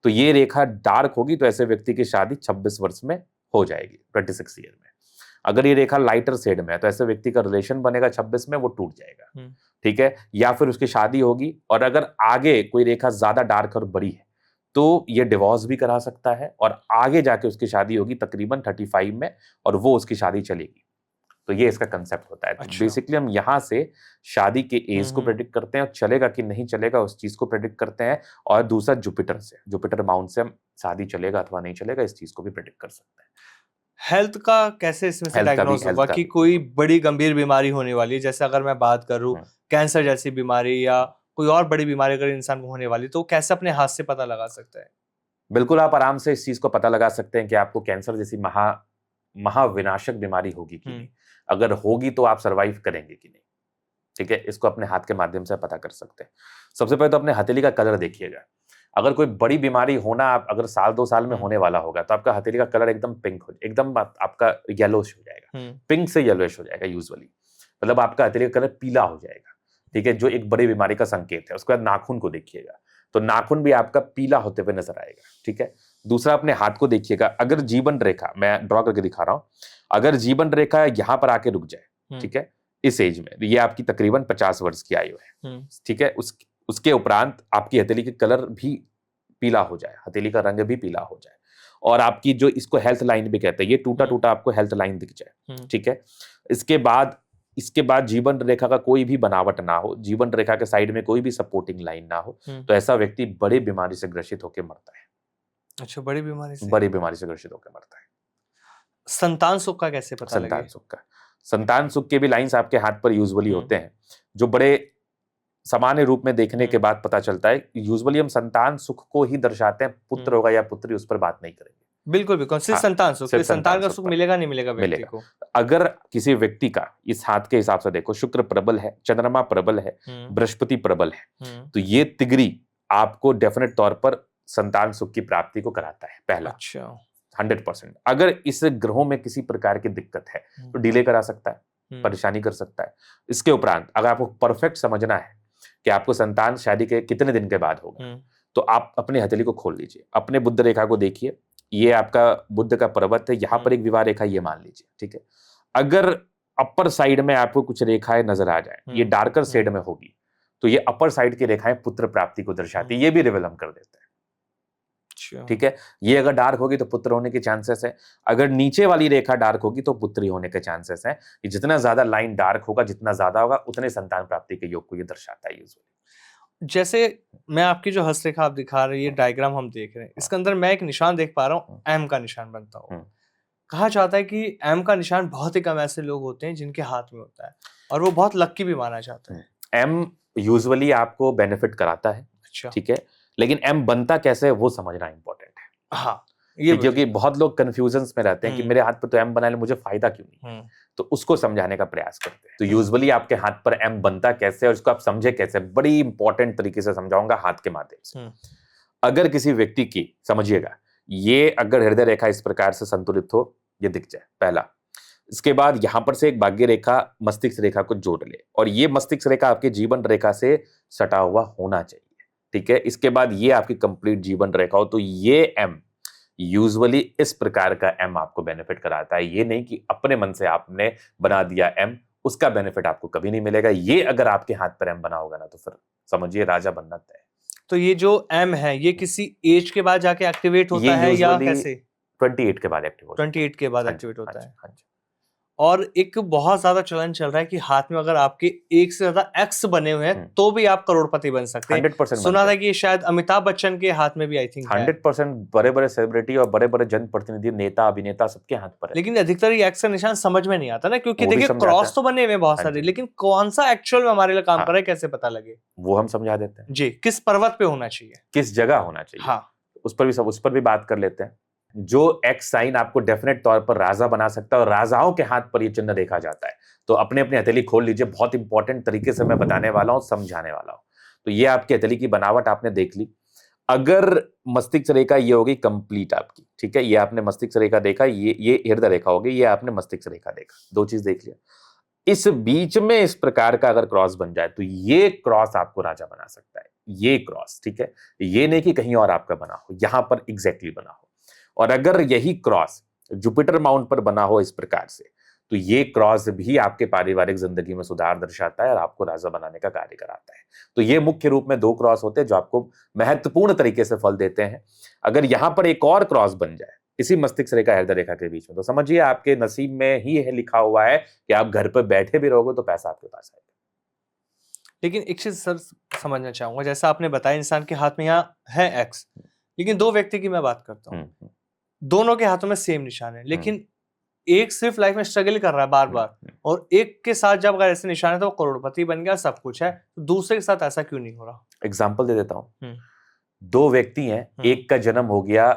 तो ये रेखा डार्क होगी तो ऐसे व्यक्ति की शादी 26 वर्ष में हो जाएगी, 26 ईयर में। अगर ये रेखा लाइटर शेड में है तो ऐसे व्यक्ति का रिलेशन बनेगा 26 में, वो टूट जाएगा। ठीक है। या फिर उसकी शादी होगी, और अगर आगे कोई रेखा ज्यादा डार्क और बड़ी है तो ये डिवोर्स भी करा सकता है और आगे जाके उसकी शादी होगी तकरीबन 35 में, और वो उसकी शादी चलेगी। तो ये इसका कंसेप्ट होता है। अच्छा। बेसिकली हम यहाँ से शादी के एज को प्रेडिक्ट करते हैं और चलेगा कि नहीं चलेगा उस चीज को प्रेडिक्ट करते हैं। और दूसरा जुपिटर से, जुपिटर माउंट से हम शादी चलेगा अथवा नहीं चलेगा इस चीज को भी प्रेडिक्ट कर सकते हैं। हेल्थ का कैसे इसमें से डायग्नोस होगा कि कोई बड़ी गंभीर बीमारी होने वाली है? जैसे अगर मैं बात करूं कैंसर जैसी बीमारी या कोई और बड़ी बीमारी अगर इंसान को होने वाली, तो कैसे अपने हाथ से पता लगा सकता है? बिल्कुल, आप आराम से इस चीज को पता लगा सकते हैं कि आपको कैंसर जैसी महाविनाशक बीमारी होगी कि नहीं। अगर होगी तो आप सरवाइव करेंगे कि नहीं। ठीक है। इसको अपने हाथ के माध्यम से पता कर सकते हैं। सबसे पहले तो अपने हथेली का कलर देखिएगा। अगर कोई बड़ी बीमारी होना आप अगर 1-2 साल में होने वाला होगा तो आपका हथेली का कलर एकदम पिंक हो, एकदम आपका येलोश हो जाएगा, पिंक से येलोश हो जाएगा यूजुअली। मतलब आपका हथेली का कलर पीला हो जाएगा। ठीक है। जो एक बड़ी बीमारी का संकेत है। उसके बाद नाखून को देखिएगा तो नाखून भी आपका पीला होते हुए नजर आएगा। ठीक है। दूसरा, अपने हाथ को देखिएगा। अगर जीवन रेखा, मैं ड्रॉ करके दिखा रहा हूं, अगर जीवन रेखा यहां पर आके रुक जाए, ठीक है, इस एज में, ये आपकी तकरीबन 50 वर्ष की आयु है। ठीक है। उसके उपरांत आपकी हथेली के कलर भी पीला हो जाए, हथेली का रंग भी पीला हो जाए, और आपकी जो इसको हेल्थ लाइन भी कहते हैं, ये टूटा टूटा आपको हेल्थ लाइन दिख जाए। ठीक है। इसके बाद जीवन रेखा का कोई भी बनावट ना हो, जीवन रेखा के साइड में कोई भी सपोर्टिंग लाइन ना हो, तो ऐसा व्यक्ति बड़ी बीमारी से ग्रसित होकर मरता है। अच्छा, बड़ी बीमारी से ग्रसित होकर मरता है। संतान सुख का कैसे पता लगे? संतान सुख के भी लाइंस आपके हाथ पर यूजुअली होते हैं जो बड़े सामान्य रूप में देखने के बाद पता चलता है यूजुअली हम संतान सुख को ही दर्शाते हैं, पुत्र होगा या पुत्री उस पर बात नहीं करेंगे। बिल्कुल बिल्कुल, सिर्फ हाँ, संतान सुख, सिर्फ संतान संतान का सुख सुख पर मिलेगा नहीं मिलेगा व्यक्ति मिलेगा। को। अगर किसी व्यक्ति का इस हाथ के हिसाब से देखो, शुक्र प्रबल है, चंद्रमा प्रबल है, बृहस्पति प्रबल है, तो ये तिगरी आपको डेफिनेट तौर पर संतान सुख की प्राप्ति को कराता है, पहला। अच्छा, 100%। अगर इस ग्रहों में किसी प्रकार की दिक्कत है तो डिले करा सकता है, परेशानी कर सकता है। इसके उपरांत अगर आपको परफेक्ट समझना है कि आपको संतान शादी के कितने दिन के बाद होगा, तो आप अपनी हथेली को खोल लीजिए, अपने बुध रेखा को देखिए, ये आपका बुध का पर्वत है, यहाँ पर एक विवाह रेखा ये मान लीजिए, ठीक है। अगर अपर साइड में आपको कुछ रेखाएं नजर आ जाए, ये डार्कर शेड में होगी, तो ये अपर साइड की रेखाएं पुत्र प्राप्ति को दर्शाती है, ये भी रिवील हम कर देते हैं, ठीक है। ये अगर डार्क होगी तो पुत्र होने के चांसेस है, अगर नीचे वाली रेखा डार्क होगी तो पुत्री होने के चांसेस है। जितना ज्यादा लाइन डार्क होगा, जितना ज्यादा होगा, उतने संतान प्राप्ति के योग को ये दर्शाता है यूजुअली। जैसे मैं आपकी जो हस्तरेखा आप दिखा रहे हैं, ये डायग्राम हम देख रहे हैं, इसके अंदर मैं एक निशान देख पा रहा हूँ, एम का निशान बनता हो। कहा जाता है कि एम का निशान बहुत ही कम ऐसे लोग होते हैं जिनके हाथ में होता है, और वो बहुत लक्की भी माना जाता है। एम यूजुअली आपको बेनिफिट कराता है, अच्छा, ठीक है, लेकिन एम बनता कैसे है वो समझना इंपॉर्टेंट है। हाँ, ये क्योंकि बहुत लोग कंफ्यूजन्स में रहते हैं कि मेरे हाथ पर तो एम बना है, मुझे फायदा क्यों नहीं, तो उसको समझाने का प्रयास करते हैं। तो यूजुअली आपके हाथ पर एम बनता कैसे और उसको आप समझे कैसे, बड़ी इंपॉर्टेंट तरीके से समझाऊंगा हाथ के माध्यम से। अगर किसी व्यक्ति की, समझिएगा, ये अगर हृदय रेखा इस प्रकार से संतुलित हो, ये दिख जाए पहला, इसके बाद यहां पर से एक भाग्य रेखा मस्तिष्क रेखा को जोड़ ले, और ये मस्तिष्क रेखा आपके जीवन रेखा से सटा हुआ होना चाहिए, ठीक है। इसके बाद ये आपकी कंप्लीट जीवन रेखा हो, तो ये एम यूजुअली इस प्रकार का एम आपको बेनिफिट कराता है। ये नहीं कि अपने मन से आपने बना दिया एम, उसका बेनिफिट आपको कभी नहीं मिलेगा। ये अगर आपके हाथ पर एम बना होगा ना, तो फिर समझिए राजा बनना तय है। तो ये जो एम है, ये किसी एज के बाद जाके एक्टिवेट होता है या कैसे? 28 के बाद एक्टिव होता है। 28 के बाद एक्टिवेट होता है। हाँ जी। और एक बहुत ज्यादा चलन चल रहा है कि हाथ में अगर आपके एक से ज्यादा एक्स बने हुए हैं तो भी आप करोड़पति बन सकते हैं। 100% सुना था कि ये शायद अमिताभ बच्चन के हाथ में भी आई थिंक 100% बड़े बड़े सेलिब्रिटी और बड़े बड़े जनप्रतिनिधि, नेता, अभिनेता सबके हाथ पर है। लेकिन अधिकतर ये एक्स का निशान समझ में नहीं आता ना, क्योंकि देखिए क्रॉस तो बने हुए बहुत सारे, लेकिन कौन सा एक्चुअल में हमारे लिए काम कर रहा है कैसे पता लगे? वो हम समझा देते हैं जी। किस पर्वत पे होना चाहिए, किस जगह होना चाहिए, हाँ, उस पर भी बात कर लेते हैं। जो एक्स साइन आपको डेफिनेट तौर पर राजा बना सकता है, और राजाओं के हाथ पर यह चिन्ह देखा जाता है, तो अपने अपनी हथेली खोल लीजिए, बहुत इंपॉर्टेंट तरीके से मैं बताने वाला हूं, समझाने वाला हूं। तो ये आपकी हथेली की बनावट आपने देख ली। अगर मस्तिष्क रेखा ये होगी कंप्लीट आपकी, ठीक है, ये आपने मस्तिष्क रेखा देखा, ये हृदय रेखा होगी, ये आपने मस्तिष्क रेखा देखा, दो चीज देख लिया। इस बीच में इस प्रकार का अगर क्रॉस बन जाए, तो ये क्रॉस आपको राजा बना सकता है, ये क्रॉस, ठीक है। ये नहीं कि कहीं और आपका बना हो, यहां पर एग्जैक्टली बना हो। और अगर यही क्रॉस जुपिटर माउंट पर बना हो इस प्रकार से, तो ये क्रॉस भी आपके पारिवारिक जिंदगी में सुधार दर्शाता है और आपको राजा बनाने का कार्य कराता है। तो ये मुख्य रूप में दो क्रॉस होते हैं जो आपको महत्वपूर्ण तरीके से फल देते हैं। अगर यहां पर एक और क्रॉस बन जाए इसी मस्तिष्क रेखा हृदय रेखा के बीच में, तो समझिए आपके नसीब में ही है लिखा हुआ है कि आप घर पर बैठे भी रहोगे तो पैसा आपके पास आएगा। लेकिन एक चीज सर समझना चाहूंगा, जैसा आपने बताया इंसान के हाथ में यहाँ है एक्स, लेकिन दो व्यक्ति की मैं बात करता हूँ, दोनों के हाथों में सेम निशान है, लेकिन एक सिर्फ लाइफ में स्ट्रगल कर रहा है बार बार, और एक के साथ जब अगर ऐसे निशान है तो वो करोड़पति बन गया, सब कुछ है, तो दूसरे के साथ ऐसा क्यों नहीं हो रहा? एग्जाम्पल दे देता हूँ। दो व्यक्ति हैं, एक का जन्म हो गया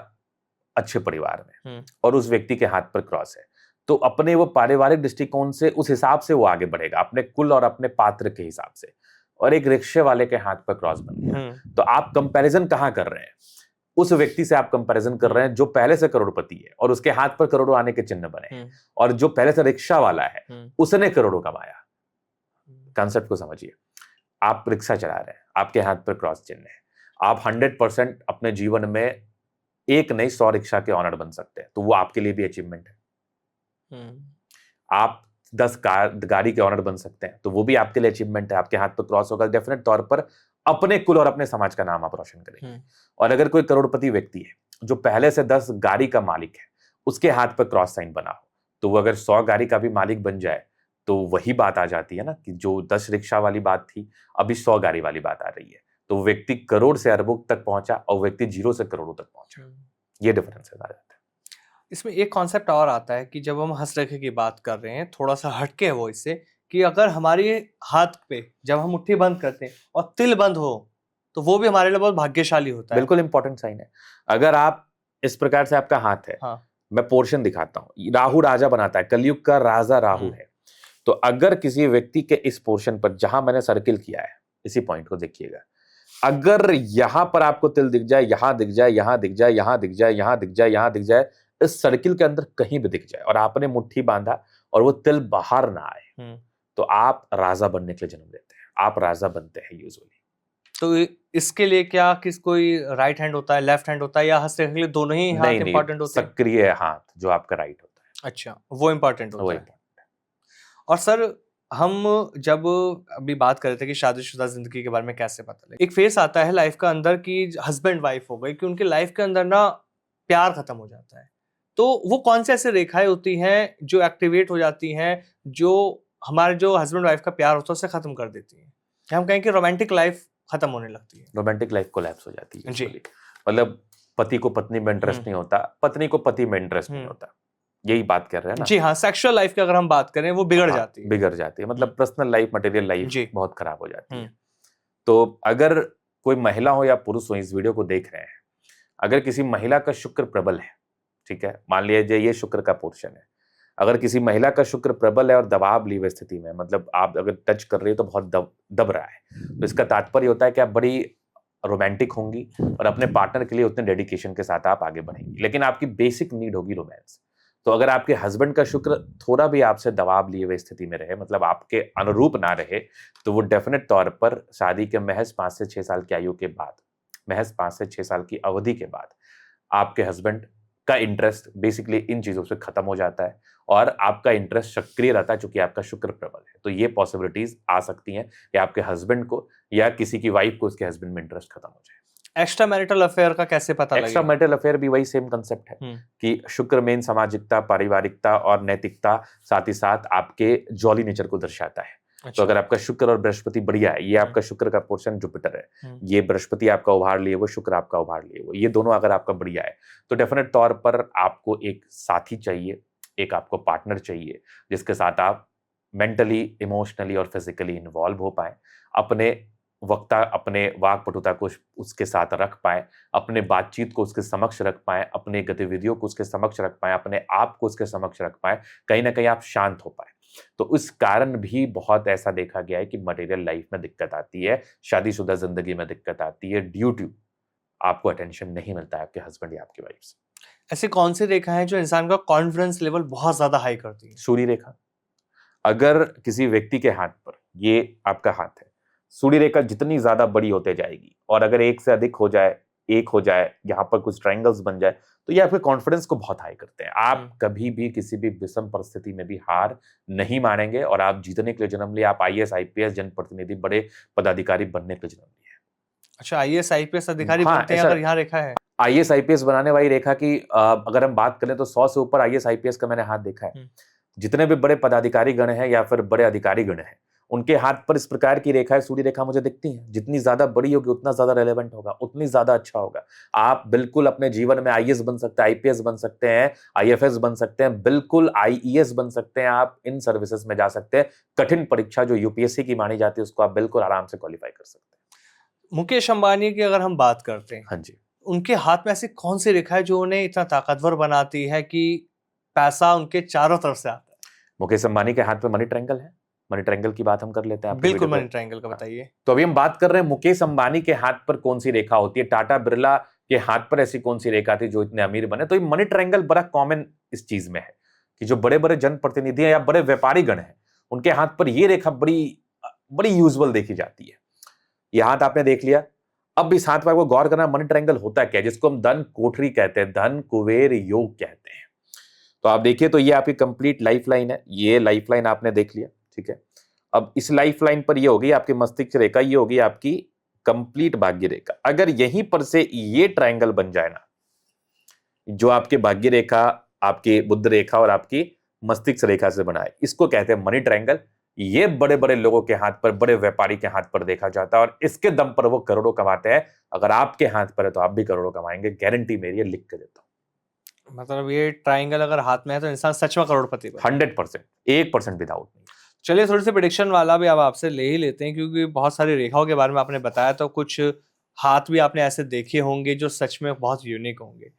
अच्छे परिवार में और उस व्यक्ति के हाथ पर क्रॉस है, तो अपने वो पारिवारिक दृष्टिकोण से उस हिसाब से वो आगे बढ़ेगा, अपने कुल और अपने पात्र के हिसाब से। और एक रिक्शे वाले के हाथ पर क्रॉस बन गया, तो आप कंपैरिजन कहां कर रहे हैं? उस व्यक्ति से आप कंपैरिजन कर रहे हैं जो पहले से करोड़पति है और उसके हाथ पर करोड़ों आने के चिन्ह बने हैं, और जो पहले से रिक्शा वाला है उसने करोड़ों कमाया। कॉन्सेप्ट को समझिए। आप रिक्शा चला रहे हैं, आपके हाथ पर क्रॉस चिन्ह है, आप 100% अपने जीवन में एक नहीं 100 रिक्शा के ऑनर बन सकते हैं, तो वो आपके लिए भी अचीवमेंट है। आप 10 गाड़ी के ऑनर बन सकते हैं, तो वो भी आपके लिए अचीवमेंट है। आपके हाथ पर क्रॉस होगा, डेफिनेट तौर पर अपने कुल और अपने समाज का नाम आप रोशन करेंगे। और अगर कोई करोड़पति व्यक्ति है जो पहले से 10 गाड़ी का मालिक है, उसके हाथ पर क्रॉस साइन बना हो, तो वो अगर 100 गाड़ी का भी मालिक बन जाए, तो वही बात आ जाती है ना कि जो 10 रिक्शा वाली बात थी, अभी 100 गाड़ी वाली बात आ रही है। तो व्यक्ति करोड़ से अरबों तक पहुंचा और व्यक्ति 0 से करोड़ों तक पहुंचा। ये डिफरेंस आ जाता है। इसमें एक कॉन्सेप्ट और आता है कि जब हम हस्तरेखा की बात कर रहे हैं, थोड़ा सा हटके है वो इससे, कि अगर हमारे हाथ पे जब हम मुट्ठी बंद करते हैं और तिल बंद हो तो वो भी हमारे लिए बहुत भाग्यशाली होता है। बिल्कुल इंपॉर्टेंट साइन है। अगर आप इस प्रकार से आपका हाथ है, हाँ। मैं पोर्शन दिखाता हूं, राहु राजा बनाता है, कलयुग का राजा राहु है। तो अगर किसी व्यक्ति के इस पोर्शन पर जहां मैंने सर्किल किया है, इसी पॉइंट को देखिएगा, अगर यहां पर आपको तिल दिख जाए, यहां दिख जाए, यहां दिख जाए, यहां दिख जाए, यहां दिख जाए, यहां दिख जाए, इस सर्किल के अंदर कहीं भी दिख जाए और आपने मुट्ठी बांधा और वो तिल बाहर ना आए, तो आप राजा बनने के लिए जन्म लेते हैं, आप राजा बनते हैं यूजुअली। तो इसके लिए क्या कोई राइट हैंड होता है, लेफ्ट हैंड होता है, या हस्त रेखा के लिए दोनों ही हाथ इंपॉर्टेंट होते हैं? सक्रिय हाथ जो आपका राइट होता है। अच्छा, वो इंपॉर्टेंट होता वो है। important है। और सर, हम जब अभी बात कर रहे थे कि शादीशुदा जिंदगी के बारे में कैसे पता लगे, एक फेस आता है लाइफ का अंदर की हस्बैंड वाइफ हो गई कि उनकी लाइफ के अंदर ना प्यार खत्म हो जाता है, तो वो कौन से ऐसे रेखाएं होती हैं जो एक्टिवेट हो जाती हैं, जो हमारे जो हस्बैंड वाइफ का प्यार होता है उसे खत्म कर देती है, कि हम कहें कि रोमांटिक लाइफ खत्म होने लगती है? रोमांटिक लाइफ कोलैप्स हो जाती है जी। usually। मतलब पति को पत्नी में इंटरेस्ट नहीं होता, पत्नी को पति में इंटरेस्ट नहीं होता, यही बात कर रहे हैं ना? जी हाँ, सेक्सुअल लाइफ की अगर हम बात करें वो बिगड़ जाती है। बिगड़ जाती है, मतलब पर्सनल लाइफ, मटेरियल लाइफ जी। बहुत खराब हो जाती है। तो अगर कोई महिला हो या पुरुष हो इस वीडियो को देख रहे हैं, अगर किसी महिला का शुक्र प्रबल है, ठीक है, मान लीजिए ये शुक्र का पोर्शन है, अगर किसी महिला का शुक्र प्रबल है और दबाव ली हुई स्थिति में, मतलब आप अगर टच कर रही हो तो बहुत दब रहा है, तो इसका तात्पर्य होता है कि आप बड़ी रोमांटिक होंगी और अपने पार्टनर के लिए उतने डेडिकेशन के साथ आप आगे बढ़ेंगी, लेकिन आपकी बेसिक नीड होगी रोमांस। तो अगर आपके हस्बैंड का शुक्र थोड़ा भी आपसे दबाव लिए हुए स्थिति में रहे, मतलब आपके अनुरूप ना रहे, तो वो डेफिनेट तौर पर शादी के महज 5 से 6 साल की आयु के बाद, महज 5 से 6 साल की अवधि के बाद आपके हस्बैंड का इंटरेस्ट बेसिकली इन चीजों से खत्म हो जाता है और आपका इंटरेस्ट सक्रिय रहता है, चूंकि आपका शुक्र प्रबल है। तो ये पॉसिबिलिटीज आ सकती हैं कि आपके हस्बैंड को या किसी की वाइफ को उसके हस्बैंड में इंटरेस्ट खत्म हो जाए। एक्स्ट्रा मैरिटल अफेयर का कैसे पता लगेगा? एक्स्ट्रा मैरिटल अफेयर भी वही सेम कंसेप्ट है कि शुक्र मेन सामाजिकता, पारिवारिकता और नैतिकता, साथ ही साथ आपके जॉली नेचर को दर्शाता है। तो अगर आपका शुक्र और बृहस्पति बढ़िया है, ये आपका शुक्र का पोर्शन जुपिटर है, ये बृहस्पति आपका उभार लिए वो, शुक्र आपका उभार लिए वो, ये दोनों अगर आपका बढ़िया है, तो डेफिनेट तौर पर आपको एक साथी चाहिए, एक आपको पार्टनर चाहिए जिसके साथ आप मेंटली, इमोशनली और फिजिकली इन्वॉल्व हो पाए, अपने वक्ता, अपने वाक्पटुता को उसके साथ रख पाए, अपने बातचीत को उसके समक्ष रख पाए, अपने गतिविधियों को उसके समक्ष रख पाए, अपने आप को उसके समक्ष रख पाए, कहीं ना कहीं आप शांत हो पाए। तो उस कारण भी बहुत ऐसा देखा गया है कि मटेरियल लाइफ में दिक्कत आती है, शादीशुदा जिंदगी में दिक्कत आती है, ड्यू टू आपको अटेंशन नहीं मिलता है आपके हस्बैंड या आपकी वाइफ से। ऐसी कौन सी रेखा है जो इंसान का कॉन्फिडेंस लेवल बहुत ज्यादा हाई करती है? सूर्य रेखा। अगर किसी व्यक्ति के हाथ पर, ये आपका हाथ है, सूर्य रेखा जितनी ज्यादा बड़ी होते जाएगी और अगर एक से अधिक हो जाए, एक हो जाए, यहाँ पर कुछ ट्रायंगल्स बन जाए, तो ये आपके कॉन्फिडेंस को बहुत हाई करते हैं। आप कभी भी किसी भी विषम परिस्थिति में भी हार नहीं मानेंगे और आप जीतने के लिए जन्म लिया। आप आईएएस, आईपीएस, जनप्रतिनिधि, बड़े पदाधिकारी बनने के लिए जन्म लिया। अच्छा, आईएएस, आईपीएस अधिकारी बनते हैं अगर यहाँ रेखा है? आईएएस, आईपीएस बनाने वाली रेखा की अगर हम बात करें तो 100 से ऊपर आईएएस, आईपीएस का मैंने हाथ देखा है। जितने भी बड़े पदाधिकारी गण हैं या फिर बड़े अधिकारी गण हैं, उनके हाथ पर इस प्रकार की रेखाएं, सूर्य रेखा मुझे दिखती हैं। जितनी ज्यादा बड़ी होगी उतना ज्यादा रेलेवेंट होगा, उतनी ज्यादा अच्छा होगा। आप बिल्कुल अपने जीवन में आईएएस बन सकते हैं, आईपीएस बन सकते हैं, आईएफएस बन सकते हैं, बिल्कुल आईईएस बन सकते हैं। आप इन सर्विसेज में जा सकते हैं। कठिन परीक्षा जो यूपीएससी की मानी जाती है उसको आप बिल्कुल आराम से क्वालिफाई कर सकते हैं। मुकेश अंबानी की अगर हम बात करते हैं, हाँ जी, उनके हाथ में ऐसी कौन सी रेखा है जो उन्हें इतना ताकतवर बनाती है कि पैसा उनके चारों तरफ से आता है? मुकेश अंबानी के हाथ में मनी ट्रायंगल है। मनी ट्रायंगल की बात हम कर लेते हैं। बिल्कुल, मनी ट्रायंगल का बताइए। तो अभी हम बात कर रहे हैं मुकेश अंबानी के हाथ पर कौन सी रेखा होती है, टाटा बिरला के हाथ पर ऐसी कौन सी रेखा थी जो इतने अमीर बने। तो ये मनी ट्रायंगल बड़ा कॉमन इस चीज में है कि जो बड़े बड़े जनप्रतिनिधि हैं या बड़े व्यापारी गण हैं, उनके हाथ पर ये रेखा बड़ी यूजुअल देखी जाती है। ये हाथ आपने देख लिया। अब इस हाथ पर आपको गौर करना, मनी ट्रायंगल होता क्या है, जिसको हम धन कोठरी कहते हैं, धन कुबेर योग कहते हैं। तो आप देखिए, तो ये आपकी कंप्लीट लाइफ लाइन है। ये लाइफ लाइन आपने देख लिया, ठीक है। अब इस लाइफ लाइन पर ये होगी आपकी मस्तिष्क रेखा, ये होगी आपकी कंप्लीट भाग्य रेखा। अगर यहीं पर से ये ट्रायंगल बन जाए ना, जो आपके भाग्य रेखा, आपकी बुध रेखा और आपकी मस्तिष्क रेखा से बना है, इसको कहते हैं मनी ट्रायंगल। ये बड़े बड़े लोगों के हाथ पर, बड़े व्यापारी के हाथ पर देखा जाता है और इसके दम पर वो करोड़ों कमाते हैं। अगर आपके हाथ पर है तो आप भी करोड़ों कमाएंगे, गारंटी मेरी है, लिख के देता हूं। मतलब ये ट्रायंगल अगर हाथ में है तो इंसान सच में करोड़पति बने। 100%, 1% विदाउट नहीं। चलिए थोड़ी सी प्रेडिक्शन वाला भी अब आपसे ले ही लेते हैं, क्योंकि बहुत सारी रेखाओं के बारे में आपने बताया, तो कुछ हाथ भी आपने ऐसे देखे होंगे जो सच में बहुत यूनिक होंगे।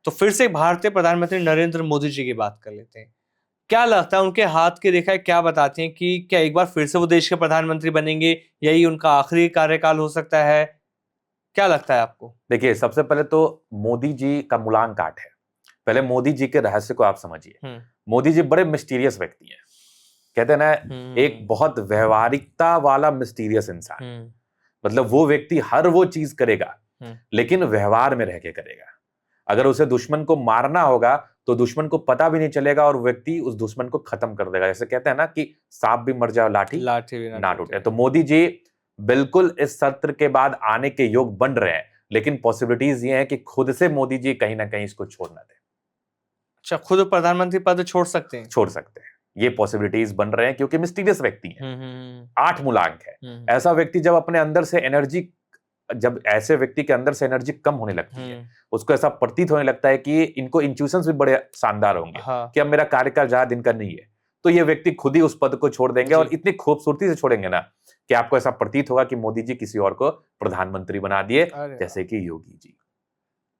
तो फिर से भारतीय प्रधानमंत्री नरेंद्र मोदी जी की बात कर लेते हैं। क्या लगता है उनके हाथ की रेखाएं क्या बताती हैं कि क्या एक बार फिर से वो देश के प्रधानमंत्री बनेंगे, यही उनका आखिरी कार्यकाल हो सकता है? क्या लगता है आपको? देखिए, सबसे पहले तो मोदी जी का मूलांक 8 है। पहले मोदी जी के रहस्य को आप समझिए। मोदी जी बड़े मिस्टीरियस व्यक्ति हैं। कहते हैं ना, एक बहुत व्यवहारिकता वाला मिस्टीरियस इंसान। मतलब वो व्यक्ति हर वो चीज करेगा, लेकिन व्यवहार में रह के करेगा। अगर उसे दुश्मन को मारना होगा तो दुश्मन को पता भी नहीं चलेगा और व्यक्ति उस दुश्मन को खत्म कर देगा। जैसे कहते हैं ना कि सांप भी मर जाए, लाठी भी ना टूटे। तो मोदी जी बिल्कुल इस सत्र के बाद आने के योग बन रहे हैं, लेकिन पॉसिबिलिटीज ये है कि खुद से मोदी जी कहीं ना कहीं इसको छोड़ ना दें। अच्छा, खुद प्रधानमंत्री पद छोड़ सकते हैं? छोड़ सकते हैं, ये पॉसिबिलिटीज बन रहे हैं, क्योंकि मिस्टीरियस व्यक्ति है। 8 मूलांक है। ऐसा व्यक्ति जब अपने अंदर से एनर्जी, जब ऐसे व्यक्ति के अंदर से एनर्जी कम होने लगती है, उसको ऐसा प्रतीत होने लगता है कि इनको इंट्यूशंस भी बड़े शानदार होंगे, कि अब मेरा कार्यकाल ज्यादा दिन का नहीं है, तो ये व्यक्ति खुद ही उस पद को छोड़ देंगे और इतनी खूबसूरती से छोड़ेंगे ना कि आपको ऐसा प्रतीत होगा कि मोदी जी किसी और को प्रधानमंत्री बना दिए, जैसे कि योगी जी।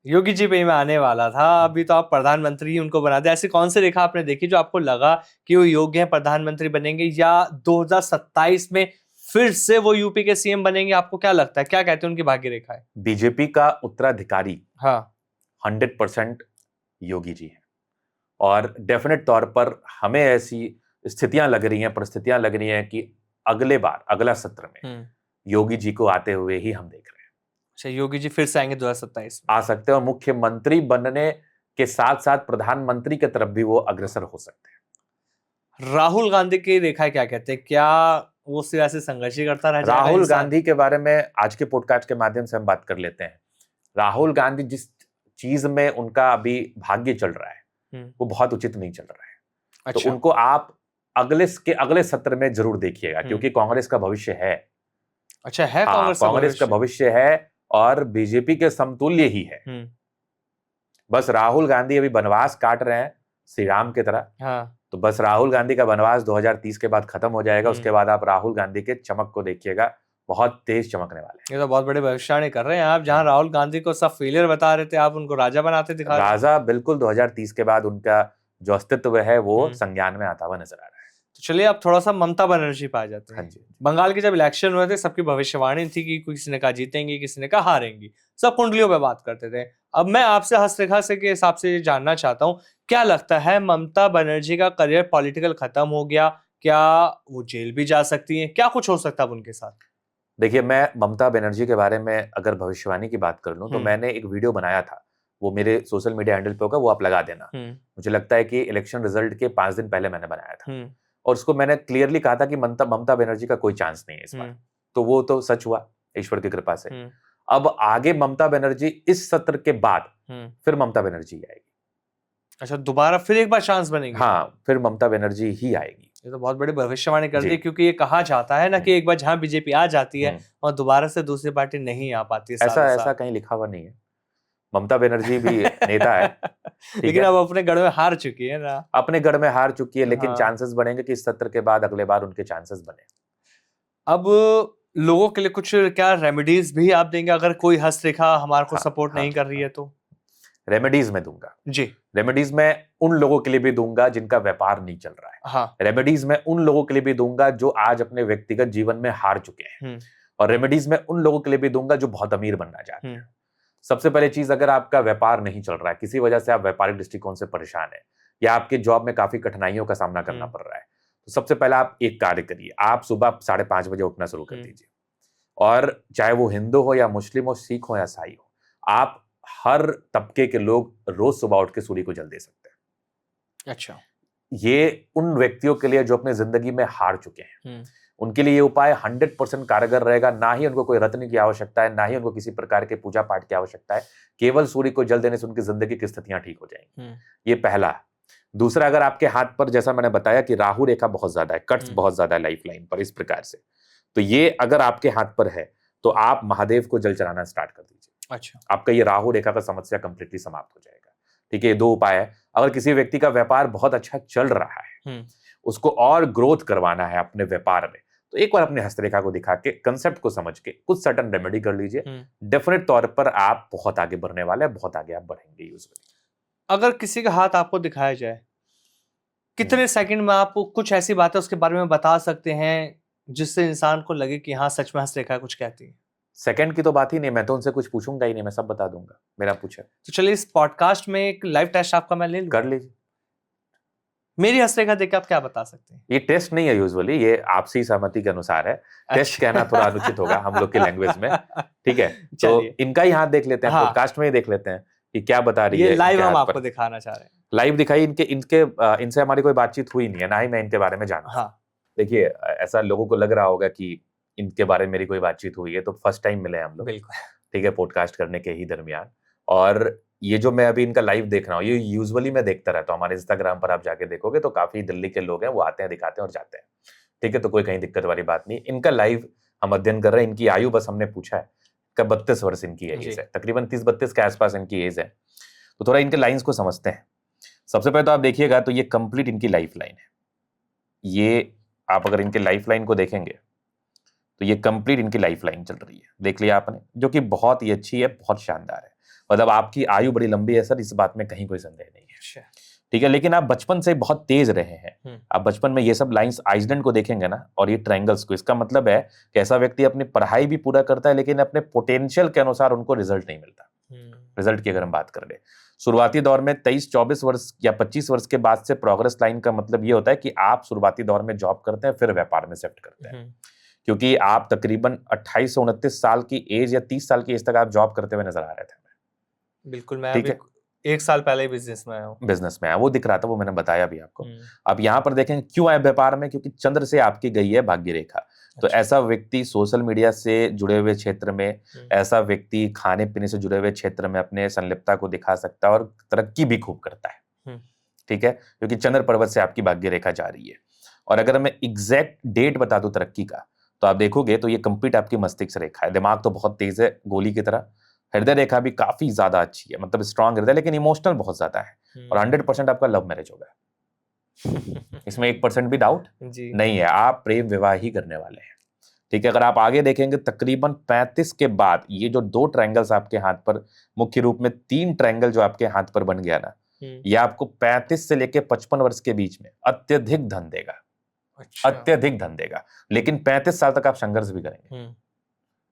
योगी जी पे मैं आने वाला था। अभी तो आप प्रधानमंत्री ही उनको बना दे। ऐसी कौन सी रेखा आपने देखी जो आपको लगा कि वो योग्य है, प्रधानमंत्री बनेंगे, या 2027 में फिर से वो यूपी के सीएम बनेंगे? आपको क्या लगता है, क्या कहते हैं उनकी भाग्य रेखा है? बीजेपी का उत्तराधिकारी हाँ 100% योगी जी है, और डेफिनेट तौर पर हमें ऐसी स्थितियां लग रही हैं, परिस्थितियां लग रही हैं कि अगले बार, अगला सत्र में योगी जी को आते हुए ही हम देख रहे हैं। अच्छा, योगी जी फिर से आएंगे 2027 में? आ सकते हैं, और मुख्यमंत्री बनने के साथ साथ प्रधानमंत्री की तरफ भी वो अग्रसर हो सकते हैं। राहुल गांधी की रेखा क्या कहते हैं? क्या वो सियासी संघर्ष ही करता रह जाएगा? राहुल गांधी के बारे में आज के पॉडकास्ट के माध्यम से हम बात कर लेते हैं। राहुल गांधी जिस चीज में उनका अभी भाग्य चल रहा है वो बहुत उचित नहीं चल रहा है। अच्छा। तो उनको आप अगले सत्र में जरूर देखिएगा, क्योंकि कांग्रेस का भविष्य है। अच्छा है? कांग्रेस का भविष्य है और बीजेपी के समतुल्य ही है। बस राहुल गांधी अभी वनवास काट रहे हैं श्री राम की तरह। हाँ। तो बस राहुल गांधी का वनवास 2030 के बाद खत्म हो जाएगा। उसके बाद आप राहुल गांधी के चमक को देखिएगा, बहुत तेज चमकने वाले हैं। ये तो बहुत बड़े भविष्यवाणी कर रहे हैं आप। जहां राहुल गांधी को सब फेलियर बता रहे थे, आप उनको राजा बनाते दिखा रहे हैं। राजा बिल्कुल 2030 के बाद उनका जो अस्तित्व है वो संज्ञान में आता हुआ नजर आ रहा है। तो चलिए अब थोड़ा सा ममता बनर्जी पे आ जाते हैं। हाँ जी। बंगाल के जब इलेक्शन हुए थे, सबकी भविष्यवाणी थी कि किसी ने कहा जीतेंगी, किसी ने कहा हारेंगी, सब कुंडलियों पे बात करते थे। अब मैं आपसे हस्तरेखा से के हिसाब से जानना चाहता हूँ, क्या लगता है ममता बनर्जी का करियर पॉलिटिकल खत्म हो गया? क्या वो जेल भी जा सकती हैं? क्या कुछ हो सकता है उनके साथ? देखिए, मैं ममता बनर्जी के बारे में अगर भविष्यवाणी की बात कर लूं तो मैंने एक वीडियो बनाया था, वो मेरे सोशल मीडिया हैंडल पे होगा, वो आप लगा देना। मुझे लगता है कि इलेक्शन रिजल्ट के 5 दिन पहले मैंने बनाया था, और उसको मैंने क्लियरली कहा था कि ममता बनर्जी का कोई चांस नहीं है इस बार। तो वो तो सच हुआ ईश्वर की कृपा से। अब आगे ममता बनर्जी इस सत्र के बाद फिर ममता बनर्जी आएगी। अच्छा, दोबारा फिर एक बार चांस बनेगी? हाँ, फिर ममता बनर्जी ही आएगी। ये तो बहुत बड़ी भविष्यवाणी कर दी, क्योंकि ये कहा जाता है ना कि एक बार जहां बीजेपी आ जाती है और दोबारा से दूसरी पार्टी नहीं आ पाती है। ऐसा कहीं लिखा हुआ नहीं है। ममता बनर्जी भी नेता है, लेकिन अब अपने गढ़ में हार चुकी है ना। अपने गढ़ में हार चुकी है, लेकिन चांसेस बढ़ेंगे कि इस सत्र के बाद अगले बार उनके चांसेस बने। अब लोगों के लिए कुछ क्या रेमेडीज भी आप देंगे अगर कोई हस्तरेखा हमारे को सपोर्ट नहीं कर रही है तो? रेमेडीज में दूंगा जी। रेमेडीज में उन लोगों के लिए भी दूंगा जिनका व्यापार नहीं चल रहा है। हाँ। रेमेडीज में उन लोगों के लिए भी दूंगा जो आज अपने व्यक्तिगत जीवन में हार चुके हैं, और रेमेडीज में उन लोगों के लिए भी दूंगा जो बहुत अमीर बनना चाहते हैं। सबसे पहले चीज, अगर आपका व्यापार नहीं चल रहा है, किसी वजह से आप व्यापारिक दृष्टिकोण से परेशान है, या आपके जॉब में काफी कठिनाइयों का सामना करना पड़ रहा है, तो सबसे पहले आप एक कार्य करिए। आप सुबह 5:30 बजे उठना शुरू कर दीजिए, और चाहे वो हिंदू हो या मुस्लिम हो, सिख हो या ईसाई हो, आप हर तबके के लोग रोज सुबह उठ के सूर्य को जल दे सकते हैं। अच्छा। ये उन व्यक्तियों के लिए जो अपने जिंदगी में हार चुके हैं, उनके लिए ये उपाय 100% कारगर रहेगा। ना ही उनको कोई रत्न की आवश्यकता है, ना ही उनको किसी प्रकार के पूजा पाठ की आवश्यकता है। केवल सूर्य को जल देने से उनकी जिंदगी की स्थितियां ठीक हो जाएंगी। ये पहला। दूसरा, अगर आपके हाथ पर, जैसा मैंने बताया कि राहु रेखा बहुत ज्यादा है, कट्स बहुत ज्यादा है लाइफ लाइन पर, इस प्रकार से, तो ये अगर आपके हाथ पर है तो आप महादेव को जल चढ़ाना स्टार्ट कर दीजिए। अच्छा। आपका ये राहु रेखा का समस्या कंप्लीटली समाप्त हो जाएगा। ठीक है, ये 2 उपाय है। अगर किसी व्यक्ति का व्यापार बहुत अच्छा चल रहा है उसको और ग्रोथ करवाना है अपने व्यापार में, तो एक बार अपने हस्तरेखा को दिखा के कंसेप्ट को समझ के कुछ सर्टन रेमेडी कर लीजिए, डेफिनेट तौर पर आप बहुत आगे बढ़ने वाले हैं, बहुत आगे आप बढ़ेंगे यूजुअली। अगर किसी का हाथ आपको दिखाया जाए, कितने सेकंड में आप कुछ ऐसी बातें उसके बारे में बता सकते हैं जिससे इंसान को लगे कि हाँ सच में हस्तरेखा कुछ कहती है? सेकंड की तो बात ही नहीं, मैं तो उनसे कुछ पूछूंगा ही नहीं, मैं सब बता दूंगा, मेरा पूछे। तो चलिए इस पॉडकास्ट में एक लाइव टेस्ट आपका मैं ले लूं। कर लीजिए। मेरी हस्तरेखा देख के आप क्या बता सकते हैं? ये टेस्ट नहीं है यूजुअली, ये आपसी सहमति के अनुसार है। टेस्ट कहना थोड़ा अनुचित होगा हम लोग की लैंग्वेज में, ठीक है? तो इनका ही हाथ देख लेते हैं, पॉडकास्ट में ही देख लेते हैं कि क्या बता रही है। ये लाइव हम आपको दिखाना चाह रहे हैं। लाइव दिखाई, इनसे हमारी कोई बातचीत हुई नहीं है, ना ही मैं इनके बारे में जानता हूं। देखिए, ऐसा लोगों को लग रहा होगा कि इनके बारे में मेरी कोई बातचीत हुई है, तो फर्स्ट टाइम मिले हम लोग, ठीक है, पॉडकास्ट करने के ही दरमियान। और ये जो मैं अभी इनका लाइव देख रहा हूँ, ये यूजुअली मैं देखता रहता हूँ, हमारे इंस्टाग्राम पर आप जाके देखोगे तो काफी दिल्ली के लोग हैं, वो आते हैं, दिखाते हैं और जाते हैं, ठीक है? तो कोई कहीं दिक्कत वाली बात नहीं। इनका लाइव हम अध्ययन कर रहे हैं। इनकी आयु बस हमने पूछा है, 32 वर्ष इनकी एज है, तकरीबन 30-32 के आसपास इनकी एज है। तो थोड़ा इनके लाइन्स को समझते हैं। सबसे पहले तो आप देखिएगा तो ये कंप्लीट इनकी लाइफ लाइन है। ये आप अगर इनके लाइफ लाइन को देखेंगे तो ये कंप्लीट इनकी लाइफ लाइन चल रही है, देख लिया आपने, जो कि बहुत ही अच्छी है, बहुत शानदार है। मतलब आपकी आयु बड़ी लंबी है सर, इस बात में कहीं कोई संदेह नहीं है, ठीक है? लेकिन आप बचपन से बहुत तेज रहे हैं। आप बचपन में ये सब लाइंस आइसलैंड को देखेंगे ना, और ये ट्रायंगल्स को, इसका मतलब है कि ऐसा व्यक्ति अपनी पढ़ाई भी पूरा करता है, लेकिन अपने पोटेंशियल के अनुसार उनको रिजल्ट नहीं मिलता। रिजल्ट की अगर हम बात कर ले, शुरुआती दौर में 23-24 वर्ष या 25 वर्ष के बाद से प्रोग्रेस लाइन का मतलब ये होता है कि आप शुरुआती दौर में जॉब करते हैं, फिर व्यापार में शिफ्ट करते हैं, क्योंकि आप तकरीबन 28 से 29 साल की एज या 30 साल की एज तक आप जॉब करते हुए नजर आ रहे थे। बिल्कुल, मैं अभी 1 साल पहले ही बिजनेस में आया हूँ। बिजनेस में आया, वो दिख रहा था, वो मैंने बताया भी आपको। अब यहाँ पर देखें क्यों आए व्यापार में, क्योंकि चंद्र से आपकी गई है भाग्य रेखा। तो ऐसा व्यक्ति सोशल मीडिया से जुड़े हुए क्षेत्र में, ऐसा व्यक्ति खाने पीने से जुड़े हुए क्षेत्र में अपने संलिप्तता को दिखा सकता है और तरक्की भी खूब करता है, ठीक है? क्योंकि चंद्र पर्वत से आपकी भाग्य रेखा जा रही है। और अगर मैं एग्जैक्ट डेट बता दूं तरक्की का, तो आप देखोगे तो ये कंप्लीट आपकी मस्तिष्क रेखा है। दिमाग तो बहुत तेज है, गोली की तरह। हृदय रेखा भी काफी ज्यादा अच्छी है, मतलब स्ट्रांग हृदय, लेकिन इमोशनल बहुत ज्यादा है। और 100% आपका लव मैरिज होगा, इसमें 1% भी डाउट नहीं है। आप प्रेम विवाह ही करने वाले हैं, ठीक है? अगर आप आगे देखेंगे तकरीबन 35 के बाद ये जो 2 ट्रायंगल्स आपके हाथ पर, मुख्य रूप में 3 ट्रायंगल जो आपके हाथ पर बन गया ना, ये आपको 35 से लेके 55 वर्ष के बीच में अत्यधिक धन देगा। अच्छा। अत्यधिक धन देगा, लेकिन 35 साल तक आप संघर्ष भी करेंगे।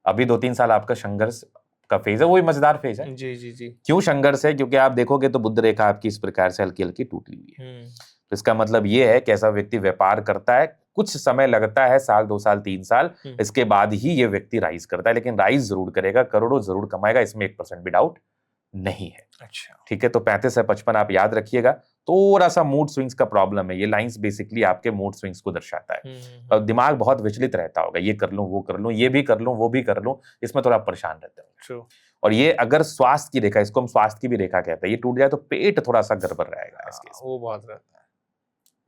अभी 2-3 साल आपका संघर्ष का फेज है, वो भी मजेदार फेज है। जी। क्यों संघर्ष है? क्योंकि आप देखोगे तो बुध रेखा आपकी इस प्रकार से हल्की हल्की टूटी हुई है। तो इसका मतलब ये है कि ऐसा व्यक्ति व्यापार करता है, कुछ समय लगता है, साल 2 साल 3 साल, इसके बाद ही ये व्यक्ति राइज करता है, लेकिन राइज जरूर करेगा, करोड़ों जरूर कमाएगा, इसमें 1% भी डाउट नहीं है। अच्छा, ठीक है? तो 35 से 55 आप याद रखिएगा। थोड़ा सा मूड स्विंग्स का प्रॉब्लम है, ये लाइंस बेसिकली आपके मूड स्विंग्स को दर्शाता है। और दिमाग बहुत विचलित रहता होगा, ये कर लूं, वो कर लूं, ये भी कर लूं, वो भी कर लूं, इसमें थोड़ा परेशान रहते होंगे। और ये अगर स्वास्थ्य की रेखा, इसको हम स्वास्थ्य की भी रेखा कहते हैं, ये टूट जाए तो पेट थोड़ा सा गड़बड़ रहेगा इसके, वो बहुत रहता है,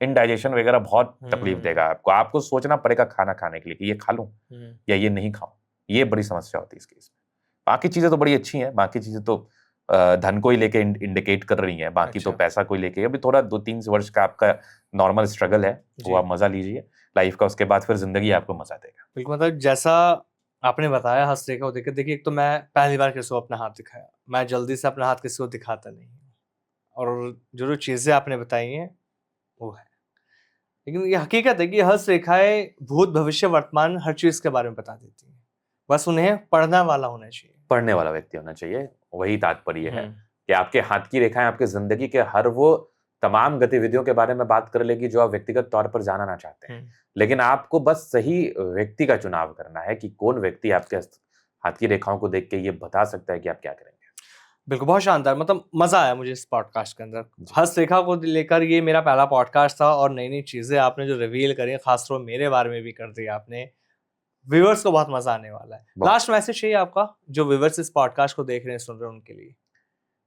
इंडाइजेशन वगैरह बहुत तकलीफ देगा आपको। आपको सोचना पड़ेगा खाना खाने के लिए कि ये खा लूं या ये नहीं खाऊं, ये बड़ी समस्या होती है इस केस में। बाकी चीजें तो बड़ी अच्छी हैं, बाकी चीजें तो धन को ही लेके इंडिकेट कर रही हैं, बाकी तो पैसा को ही लेके। अभी थोड़ा 2-3 वर्ष का आपका नॉर्मल स्ट्रगल है, वो आप मजा लीजिए लाइफ का, उसके बाद फिर जिंदगी आपको मजा देगा। बिल्कुल, मतलब जैसा आपने बताया हस्तरेखा को देखकर, देखिए एक तो मैं पहली बार किसी को अपना हाथ दिखाया, मैं जल्दी से अपना हाथ किसी को दिखाता नहीं, और जो चीजें आपने बताई हैं वो है। लेकिन ये हकीकत है कि हस्तरेखाएं भूत भविष्य वर्तमान हर चीज के बारे में बता देती हैं, बस उन्हें पढ़ने वाला होना चाहिए, पढ़ने वाला व्यक्ति होना चाहिए। वही तात्पर्य है कि आपके हाथ की रेखाएं आपके जिंदगी के हर वो तमाम गतिविधियों के बारे में बात कर लेगी जो आप व्यक्तिगत तौर पर जानना चाहते हैं, लेकिन आपको बस सही व्यक्ति का चुनाव करना है कि कौन व्यक्ति आपके हाथ की रेखाओं को देख के ये बता सकता है कि आप क्या करेंगे। बिल्कुल, बहुत शानदार, मतलब मजा आया मुझे इस पॉडकास्ट के अंदर। हस्तरेखा को लेकर ये मेरा पहला पॉडकास्ट था, और नई नई चीजें आपने जो रिवील करी, खासतौर मेरे बारे में भी कर दी आपने, व्यूअर्स को बहुत मजा आने वाला है। लास्ट मैसेज चाहिए आपका जो व्यूअर्स इस पॉडकास्ट को देख रहे हैं, सुन रहे हैं, उनके लिए?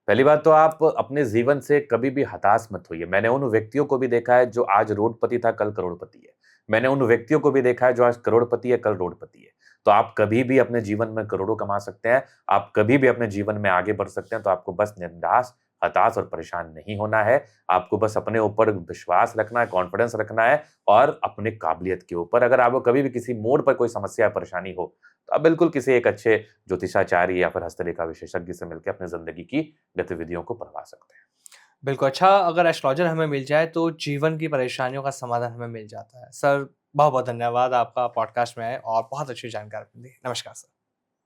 पहली बात तो आप अपने जीवन से कभी भी हताश मत होइए। मैंने उन व्यक्तियों को भी देखा है जो आज रोडपति था, कल करोड़पति है। मैंने उन व्यक्तियों को भी देखा है जो आज करोड़पति है, कल रोडपति है। तो आप कभी भी अपने जीवन में करोड़ों कमा सकते हैं, आप कभी भी अपने जीवन में आगे बढ़ सकते हैं। तो आपको बस निर्दास हताश और परेशान नहीं होना है। आपको बस अपने ऊपर विश्वास रखना है, कॉन्फिडेंस रखना है और अपने काबिलियत के ऊपर। अगर आपको कभी भी किसी मोड़ पर कोई समस्या या परेशानी हो, तो आप बिल्कुल किसी एक अच्छे ज्योतिषाचार्य या फिर हस्तरेखा विशेषज्ञ से मिलकर अपनी ज़िंदगी की गतिविधियों को बढ़वा सकते हैं। बिल्कुल, अच्छा अगर एस्ट्रोलॉजर हमें मिल जाए तो जीवन की परेशानियों का समाधान हमें मिल जाता है। सर बहुत-बहुत धन्यवाद आपका पॉडकास्ट में आए और बहुत अच्छी जानकारी दी। नमस्कार सर।